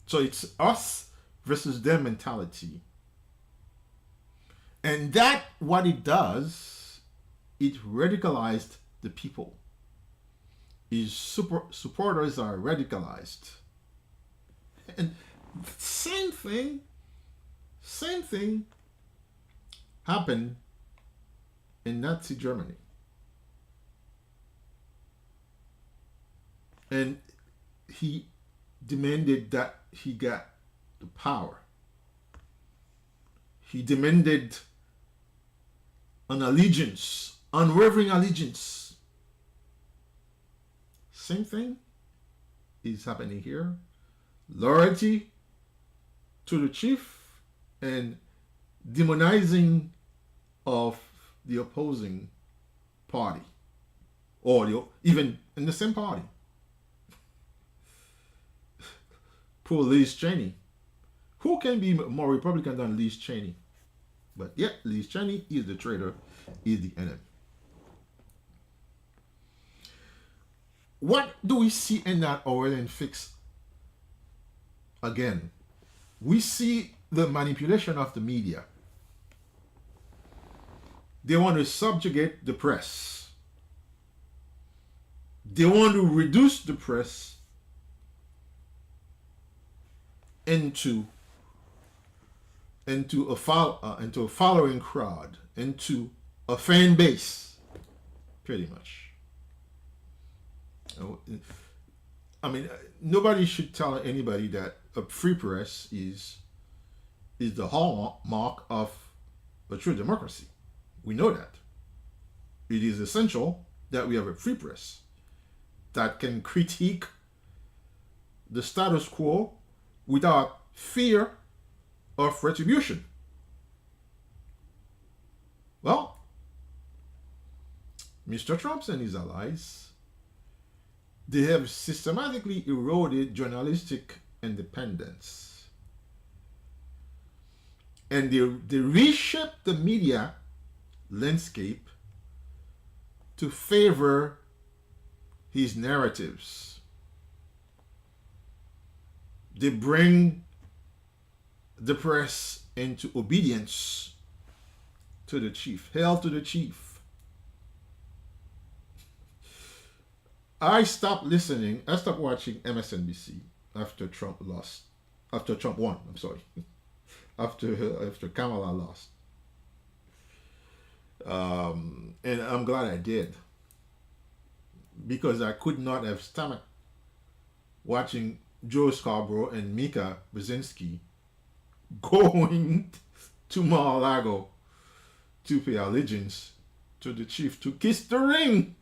So it's us versus them mentality. And that, what it does, it radicalized the people. His supporters are radicalized. And same thing happened in Nazi Germany. And he demanded that he got the power. He demanded an allegiance, unwavering allegiance. Same thing is happening here. Loyalty to the chief and demonizing of the opposing party, or even in the same party. Poor Liz Cheney. Who can be more Republican than Liz Cheney? But yet, Liz Cheney is the traitor, is the enemy. What do we see in that Orwellian fix? Again, we see the manipulation of the media. They want to subjugate the press. They want to reduce the press into a following crowd, into a fan base, pretty much. I mean, nobody should tell anybody that a free press is the hallmark of a true democracy. We know that. It is essential that we have a free press that can critique the status quo without fear of retribution. Well, Mr. Trump and his allies, they have systematically eroded journalistic independence. And they reshaped the media landscape to favor his narratives. They bring the press into obedience to the chief. Hail to the chief. I stopped watching MSNBC after Trump won, I'm sorry. after Kamala lost. And I'm glad I did, because I could not have stomached watching Joe Scarborough and Mika Brzezinski going to Mar-a-Lago to pay allegiance to the chief, to kiss the ring.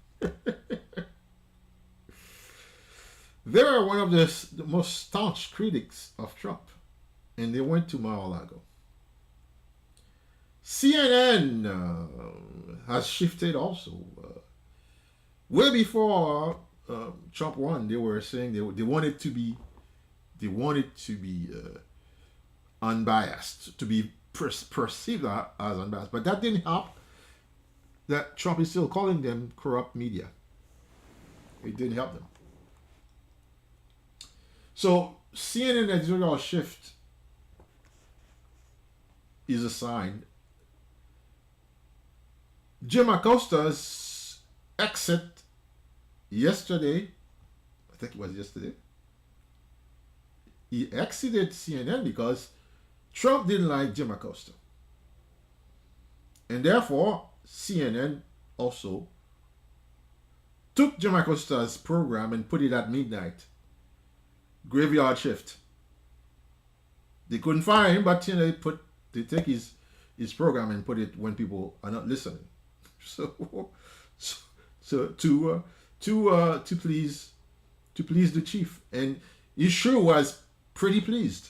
They are one of the most staunch critics of Trump, and they went to Mar-a-Lago. CNN has shifted also. Way before Trump won, they were saying they wanted to be unbiased, to be perceived as unbiased. But that didn't help that Trump is still calling them corrupt media. It didn't help them. So CNN editorial shift is a sign. Jim Acosta's exit yesterday, I think it was yesterday, he exited CNN because Trump didn't like Jim Acosta. And therefore, CNN also took Jim Acosta's program and put it at midnight. Graveyard shift. They couldn't find him, but they take his program and put it when people are not listening. So to please the chief, and he sure was pretty pleased.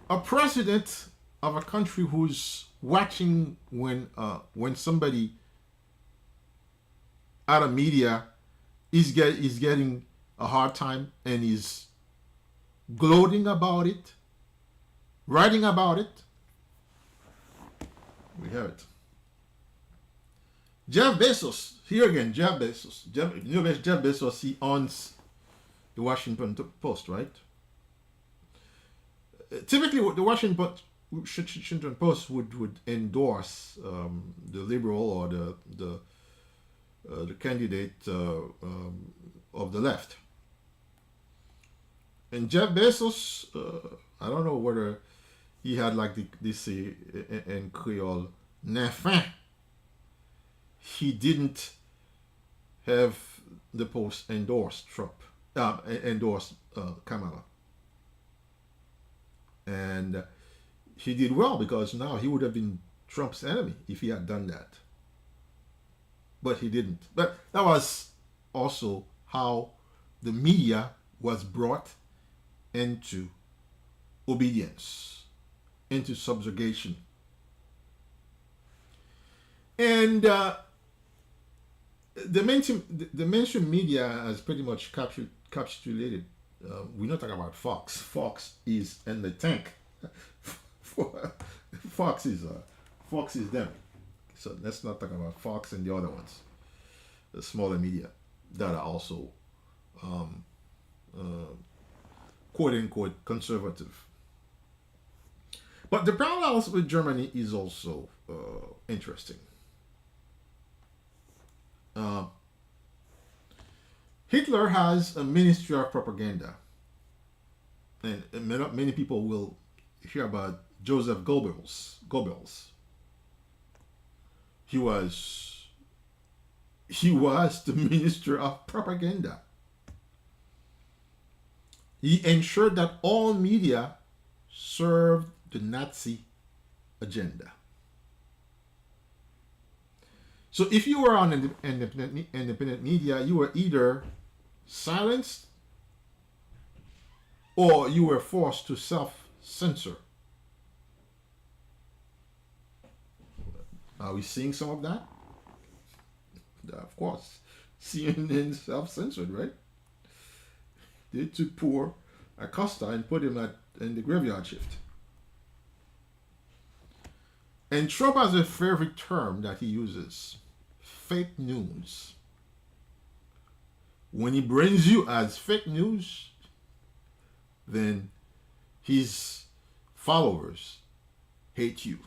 A president of a country who's watching when somebody out of media is getting a hard time and is gloating about it, writing about it. We have it. Jeff Bezos, here again, Jeff Bezos. Jeff Bezos, he owns the Washington Post, right? Typically, the Washington Post would endorse the liberal or the candidate of the left. And Jeff Bezos, I don't know whether he had like this in Creole, nefin. He didn't have the Post endorse Trump, endorse Kamala. And he did well because now he would have been Trump's enemy if he had done that. But he didn't. But that was also how the media was brought into obedience, into subjugation. And the mainstream media has pretty much capitulated. We're not talking about Fox. Fox is in the tank. Fox is them. So let's not talk about Fox and the other ones, the smaller media that are also quote unquote conservative. But the parallels with Germany is also interesting. Hitler has a ministry of propaganda, and many people will hear about Joseph Goebbels. He was the minister of propaganda. He ensured that all media served the Nazi agenda. So if you were on independent media, you were either silenced or you were forced to self-censor. Are we seeing some of that? Of course. CNN self-censored, right? They took poor Acosta and put him in the graveyard shift. And Trump has a favorite term that he uses, fake news. When he brings you as fake news, then his followers hate you.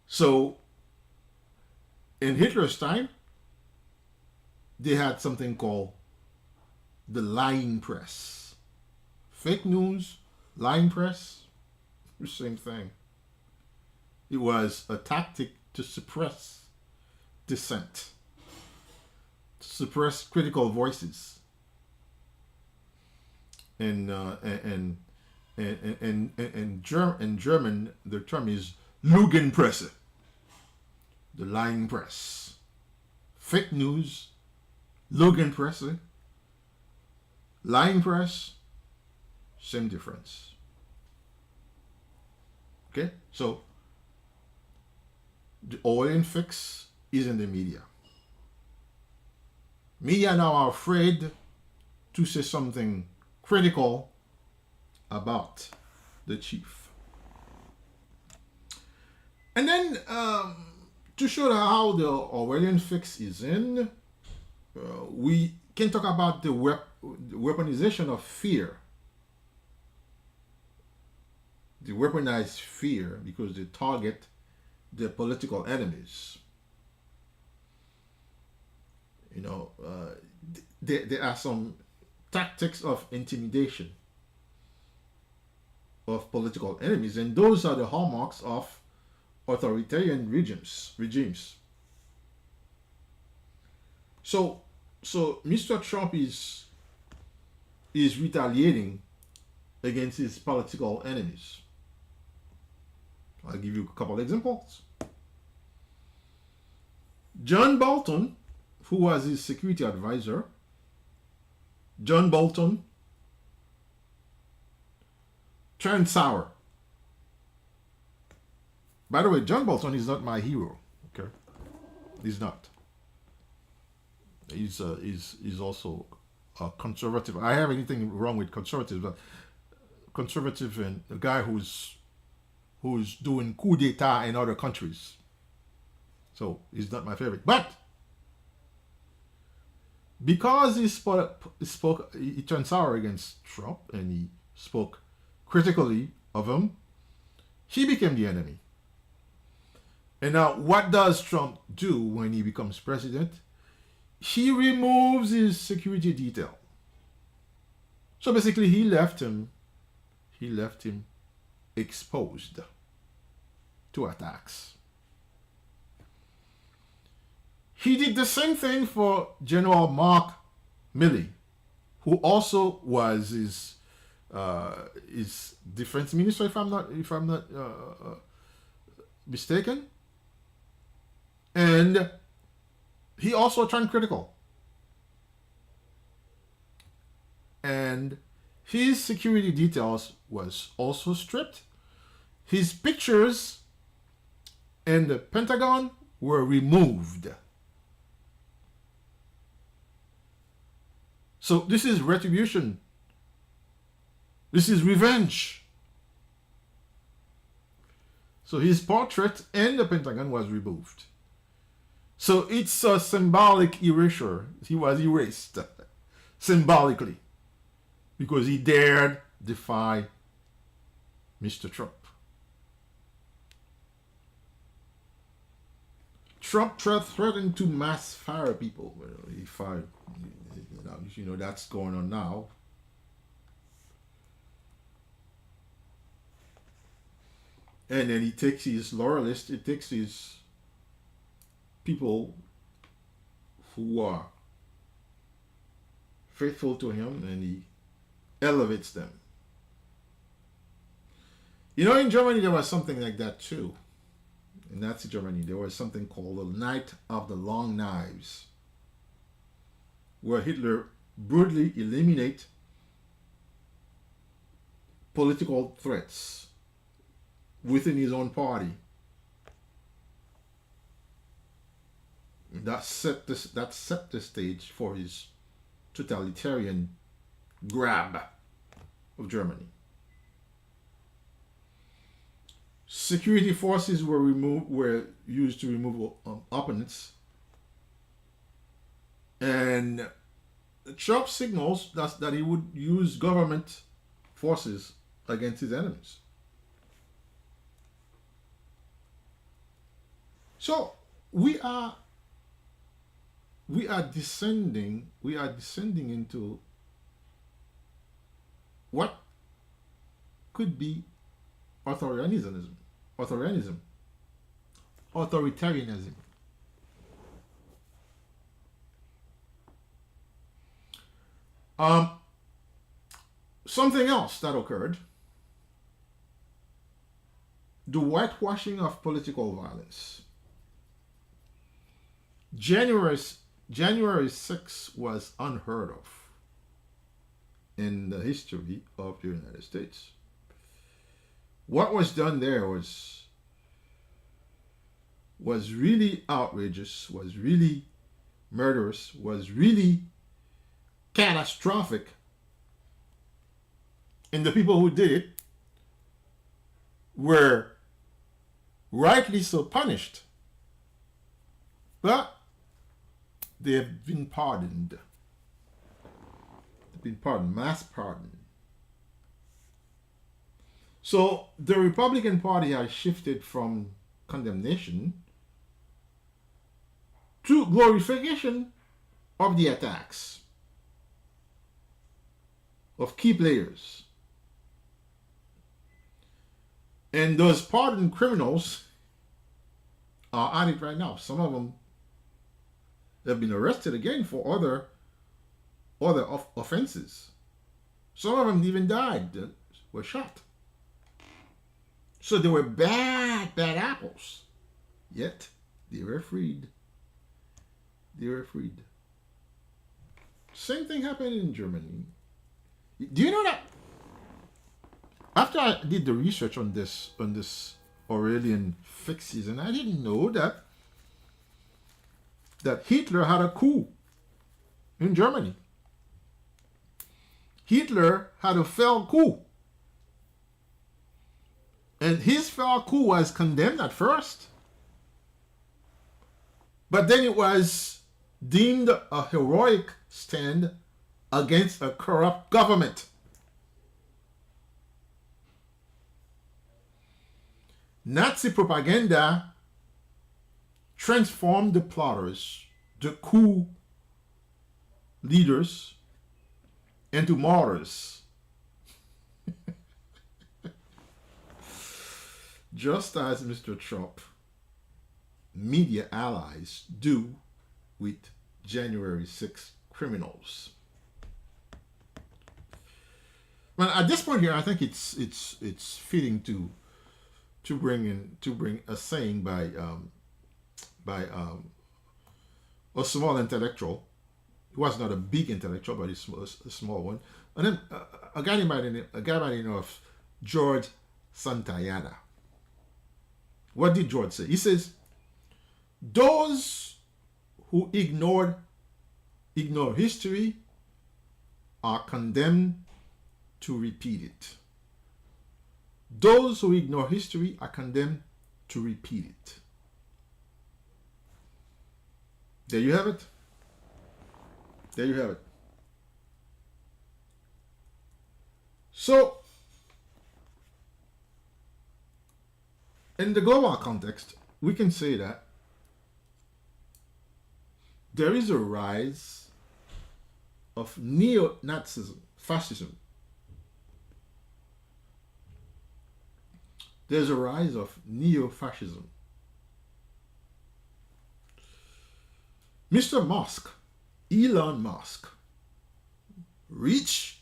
So, in Hitler's time, they had something called the lying press. Fake news, lying press, the same thing. It was a tactic to suppress dissent, to suppress critical voices. In German, the term is Lügenpresse, the lying press. Fake news, Lügenpresse, lying press, same difference. Okay, so the Orwellian Fix is in the media. Media now are afraid to say something critical about the chief. And then to show how the Orwellian Fix is in, we can talk about the weaponization of fear. The weaponized fear because they target their political enemies. You know, there are some tactics of intimidation of political enemies, and those are the hallmarks of authoritarian regimes. So Mr. Trump is retaliating against his political enemies. I'll give you a couple of examples. John Bolton, who was his security advisor, John Bolton turned sour. By the way, John Bolton is not my hero. Okay, he's not. He's also a conservative. I have anything wrong with conservatives, but conservative and a guy who's doing coup d'état in other countries. So he's not my favorite. But because he turned sour against Trump and he spoke critically of him, he became the enemy. And now, what does Trump do when he becomes president? He removes his security detail. So basically, he left him exposed to attacks. He did the same thing for General Mark Milley, who also was his defense minister, if I'm not mistaken, and he also turned critical, and his security details was also stripped. His pictures in the Pentagon were removed. So this is retribution. This is revenge. So his portrait in the Pentagon was removed. So it's a symbolic erasure. He was erased symbolically because he dared defy Mr. Trump. Trump threatened to mass fire people. He fired, that's going on now. And then he takes his loyalists, he takes his people who are faithful to him, and he elevates them. In Germany there was something like that too. In Nazi Germany there was something called the Night of the Long Knives, where Hitler brutally eliminated political threats within his own party. That set the stage for his totalitarian grab of Germany. Security forces were used to remove opponents, and Trump signals that he would use government forces against his enemies. So we are descending into what could be authoritarianism. Something else that occurred: the whitewashing of political violence. January 6th was unheard of in the history of the United States. What was done there was was really outrageous, was really murderous, was really catastrophic, and the people who did it were rightly so punished, but they have been pardoned. They've been pardoned, mass pardon. So the Republican Party has shifted from condemnation to glorification of the attacks of key players. And those pardoned criminals are at it right now. Some of them have been arrested again for other offenses. Some of them even died, were shot. So they were bad apples. Yet they were freed. They were freed. Same thing happened in Germany. Do you know that? After I did the research on this Orwellian Fix season, I didn't know that Hitler had a coup in Germany. Hitler had a failed coup. And his failed coup was condemned at first. But then it was deemed a heroic stand against a corrupt government. Nazi propaganda transformed the plotters, the coup leaders, into martyrs. Just as Mr. Trump media allies do with January 6 criminals. Well, at this point here, I think it's fitting to bring a saying by a small intellectual. He was not a big intellectual, but he's a small one. And then a guy by the name of George Santayana. What did George say? He says, those who ignore history are condemned to repeat it. Those who ignore history are condemned to repeat it. There you have it. There you have it. So, in the global context, we can say that there is a rise of neo-Nazism, fascism. There's a rise of neo-fascism. Mr. Musk, Elon Musk, rich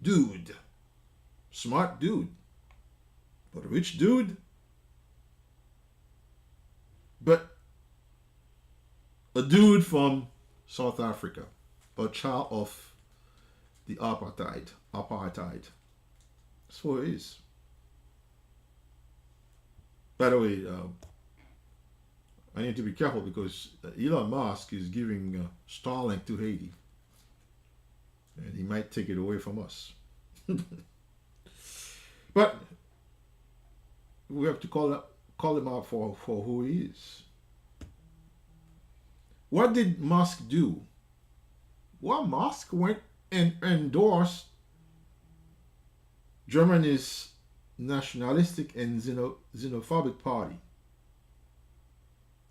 dude, smart dude, but rich dude, but a dude from South Africa, a child of the apartheid. That's what it is. By the way, I need to be careful because Elon Musk is giving Starlink to Haiti. And he might take it away from us. But we have to call him out for who he is. What did Musk do? Well, Musk went and endorsed Germany's nationalistic and xenophobic party.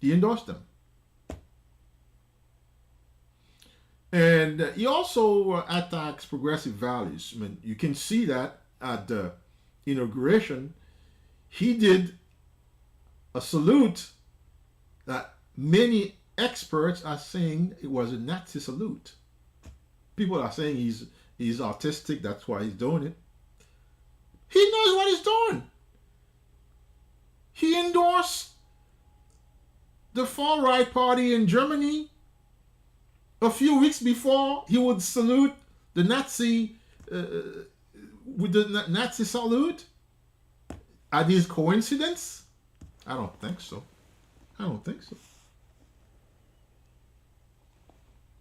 He endorsed them. And he also attacks progressive values. I mean, you can see that at the inauguration. He did a salute that many experts are saying it was a Nazi salute. People are saying he's autistic, that's why he's doing it. He knows what he's doing. He endorsed the far-right party in Germany a few weeks before he would salute the Nazi with the Nazi salute. Are these coincidence? I don't think so. I don't think so.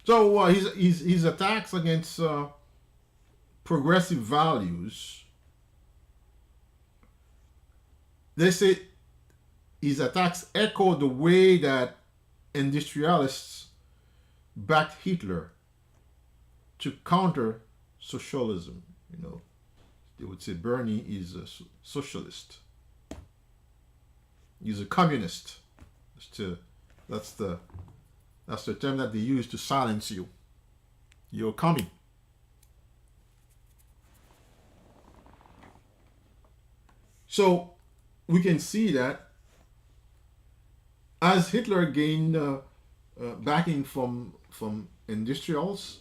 So his attacks against progressive values, they say his attacks echo the way that industrialists backed Hitler to counter socialism. You know, they would say Bernie is a socialist. He's a communist. That's the term that they use to silence you. You're coming. So we can see that as Hitler gained backing from industrials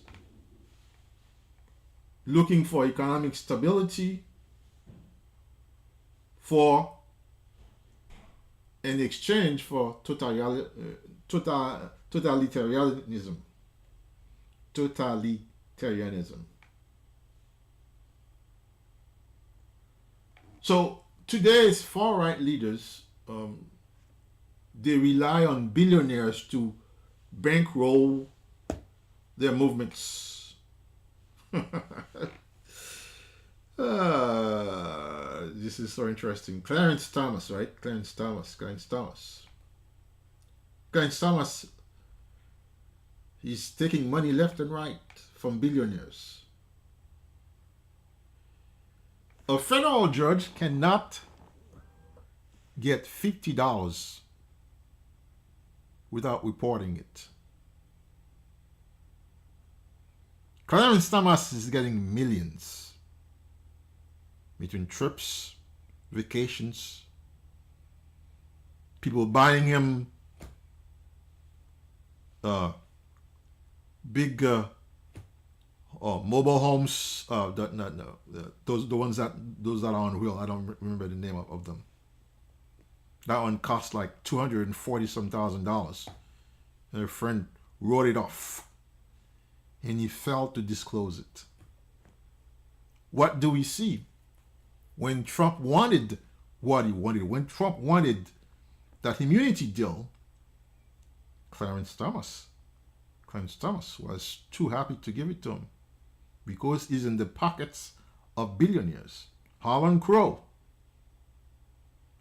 looking for economic stability, in exchange for totalitarianism. So today's far-right leaders, they rely on billionaires to bankroll their movements. This is so interesting. Clarence Thomas, right? Clarence Thomas, he's taking money left and right from billionaires. A federal judge cannot get $50 without reporting it. Clarence Thomas is getting millions between trips, vacations, people buying him big mobile homes. Those that are on wheel. I don't remember the name of them. That one cost like $240,000. And a friend wrote it off, and he failed to disclose it. What do we see? When Trump wanted what he wanted, when Trump wanted that immunity deal, Clarence Thomas was too happy to give it to him because he's in the pockets of billionaires, Harlan Crow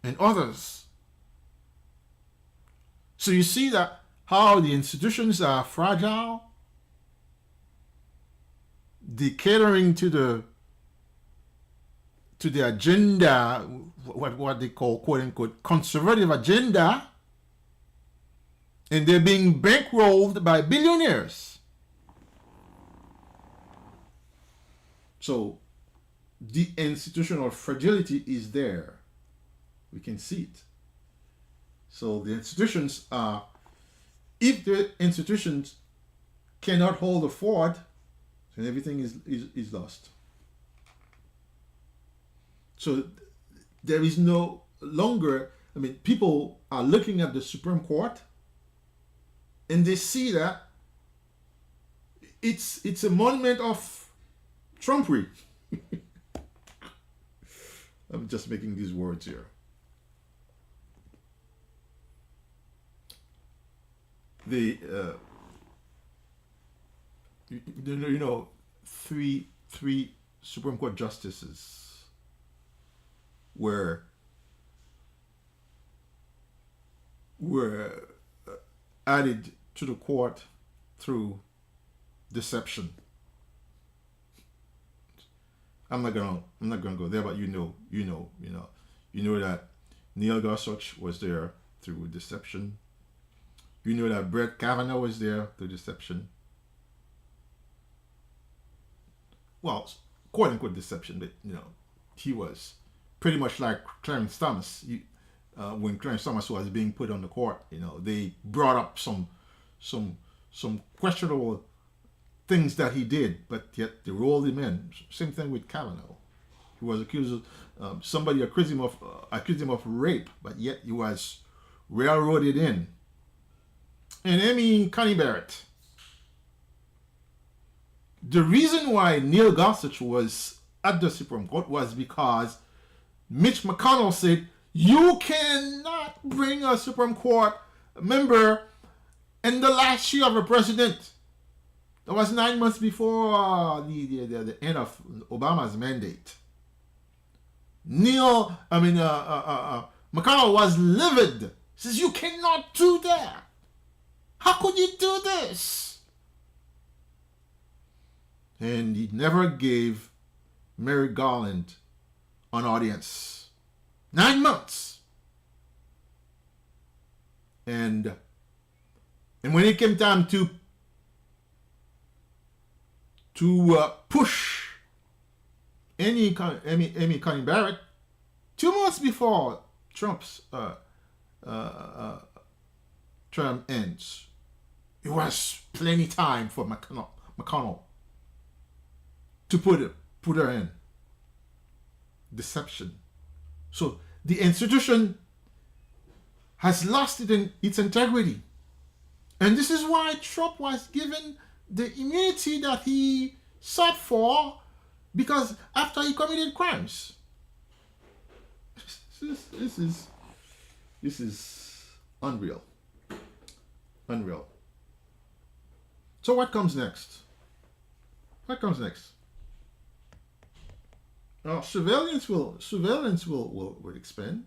and others. So you see that how the institutions are fragile, the catering to the agenda, what they call quote unquote conservative agenda, and they're being bankrolled by billionaires. So the institutional fragility is there. We can see it. So the institutions are, if the institutions cannot hold the fort, then everything is lost. So there is no longer, people are looking at the Supreme Court and they see that it's a monument of Trumpery. I'm just making these words here. Three Supreme Court justices were added to the court through deception. I'm not gonna go there, but you know that Neil Gorsuch was there through deception. You know that Brett Kavanaugh was there through deception. Well, quote unquote deception, but he was pretty much like Clarence Thomas. When Clarence Thomas was being put on the court, they brought up some questionable things that he did, but yet they rolled him in. Same thing with Kavanaugh. He was accused of somebody accused him of rape, but yet he was railroaded in. And Amy Coney Barrett. The reason why Neil Gorsuch was at the Supreme Court was because Mitch McConnell said, you cannot bring a Supreme Court Remember, in the last year of a president, that was 9 months before the end of Obama's mandate. McConnell was livid. Says, you cannot do that. How could you do this? And he never gave Merrick Garland an audience. 9 months. And when it came time to push Amy Coney Barrett, 2 months before Trump's term ends, it was plenty time for McConnell to put her in. Deception. So the institution has lost its integrity. And this is why Trump was given the immunity that he sought for, because after he committed crimes. This is unreal. Unreal. So what comes next? What comes next? Surveillance will expand.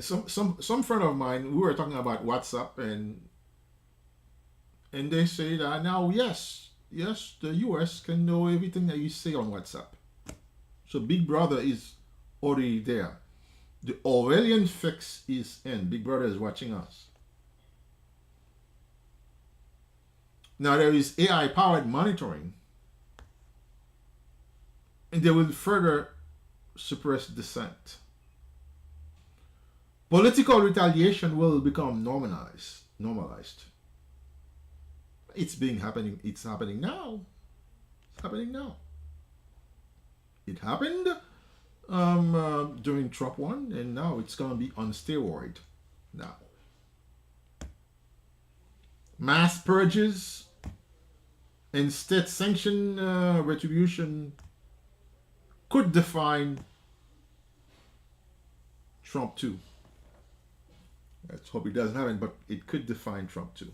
Some friend of mine, we were talking about WhatsApp, and they say that now, yes, the US can know everything that you say on WhatsApp. So Big Brother is already there. The Orwellian Fix is in. Big Brother is watching us. Now there is AI-powered monitoring, and they will further suppress dissent. Political retaliation will become normalized. It's happening now. It's happening now. It happened during Trump 1, and now it's going to be on steroid now. Mass purges and state-sanctioned retribution could define Trump 2. Let's hope it doesn't happen, but it could define Trump 2.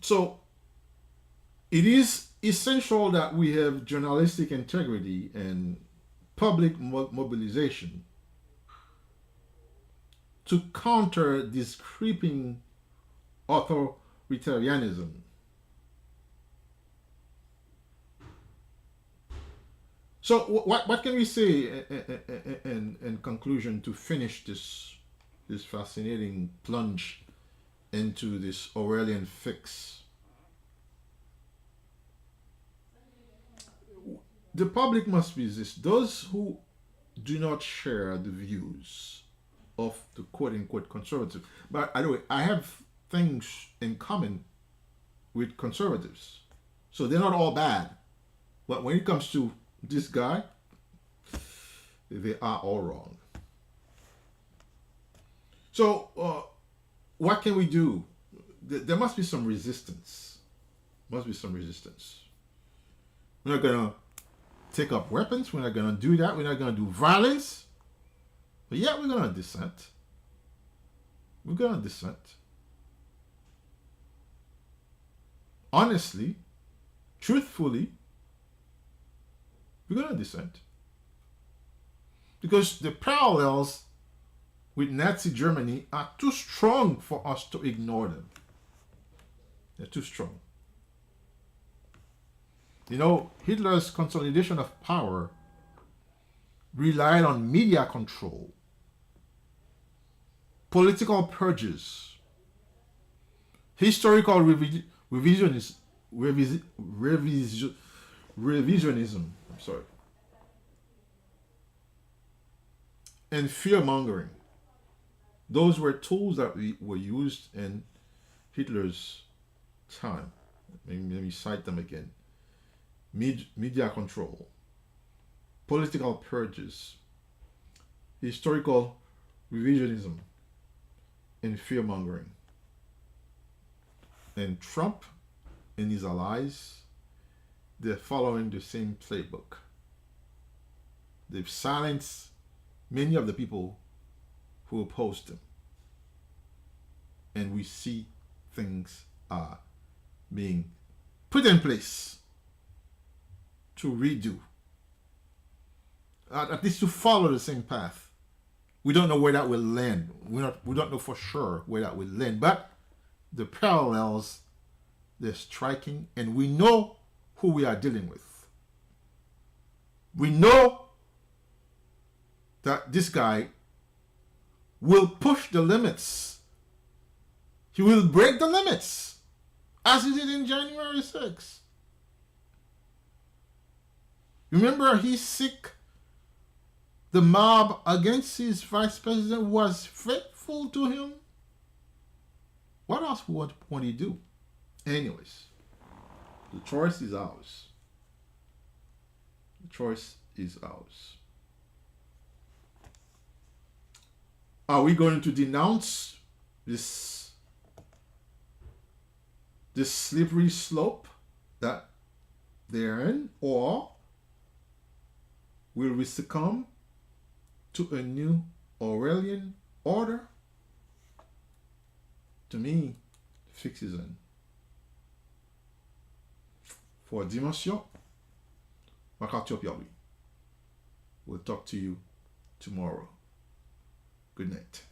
So it is essential that we have journalistic integrity and public mobilization to counter this creeping authoritarianism. So what can we say in conclusion to finish this fascinating plunge into this Orwellian fix? The public must resist those who do not share the views of the quote-unquote conservative. But anyway, I have things in common with conservatives. So they're not all bad. But when it comes to this guy, they are all wrong. So what can we do? There must be some resistance. We're not going to take up weapons. We're not going to do that. We're not going to do violence. But yeah, we're going to dissent. Honestly, truthfully, we're going to dissent. Because the parallels with Nazi Germany are too strong for us to ignore them. They're too strong. You know, Hitler's consolidation of power relied on media control, political purges, historical revisionism, and fear-mongering. Those were tools that were used in Hitler's time. Let me cite them again. Media control, political purges, historical revisionism, and fear-mongering. And Trump and his allies, they're following the same playbook. They've silenced many of the people who opposed them. And we see things are being put in place to redo, at least to follow the same path. We don't know where that will land. We don't know for sure where that will land, but the parallels, they're striking, and we know who we are dealing with. We know that this guy will push the limits. He will break the limits, as he did in January 6th. Remember, he sick the mob against his vice president was faithful to him. What else would he do? Anyways, the choice is ours. The choice is ours. Are we going to denounce this slippery slope that they're in, or will we succumb to a new Orwellian order? To me, the fix is in. For Dimansyon, Marc-Arthur Pierre-Louis. We'll talk to you tomorrow. Good night.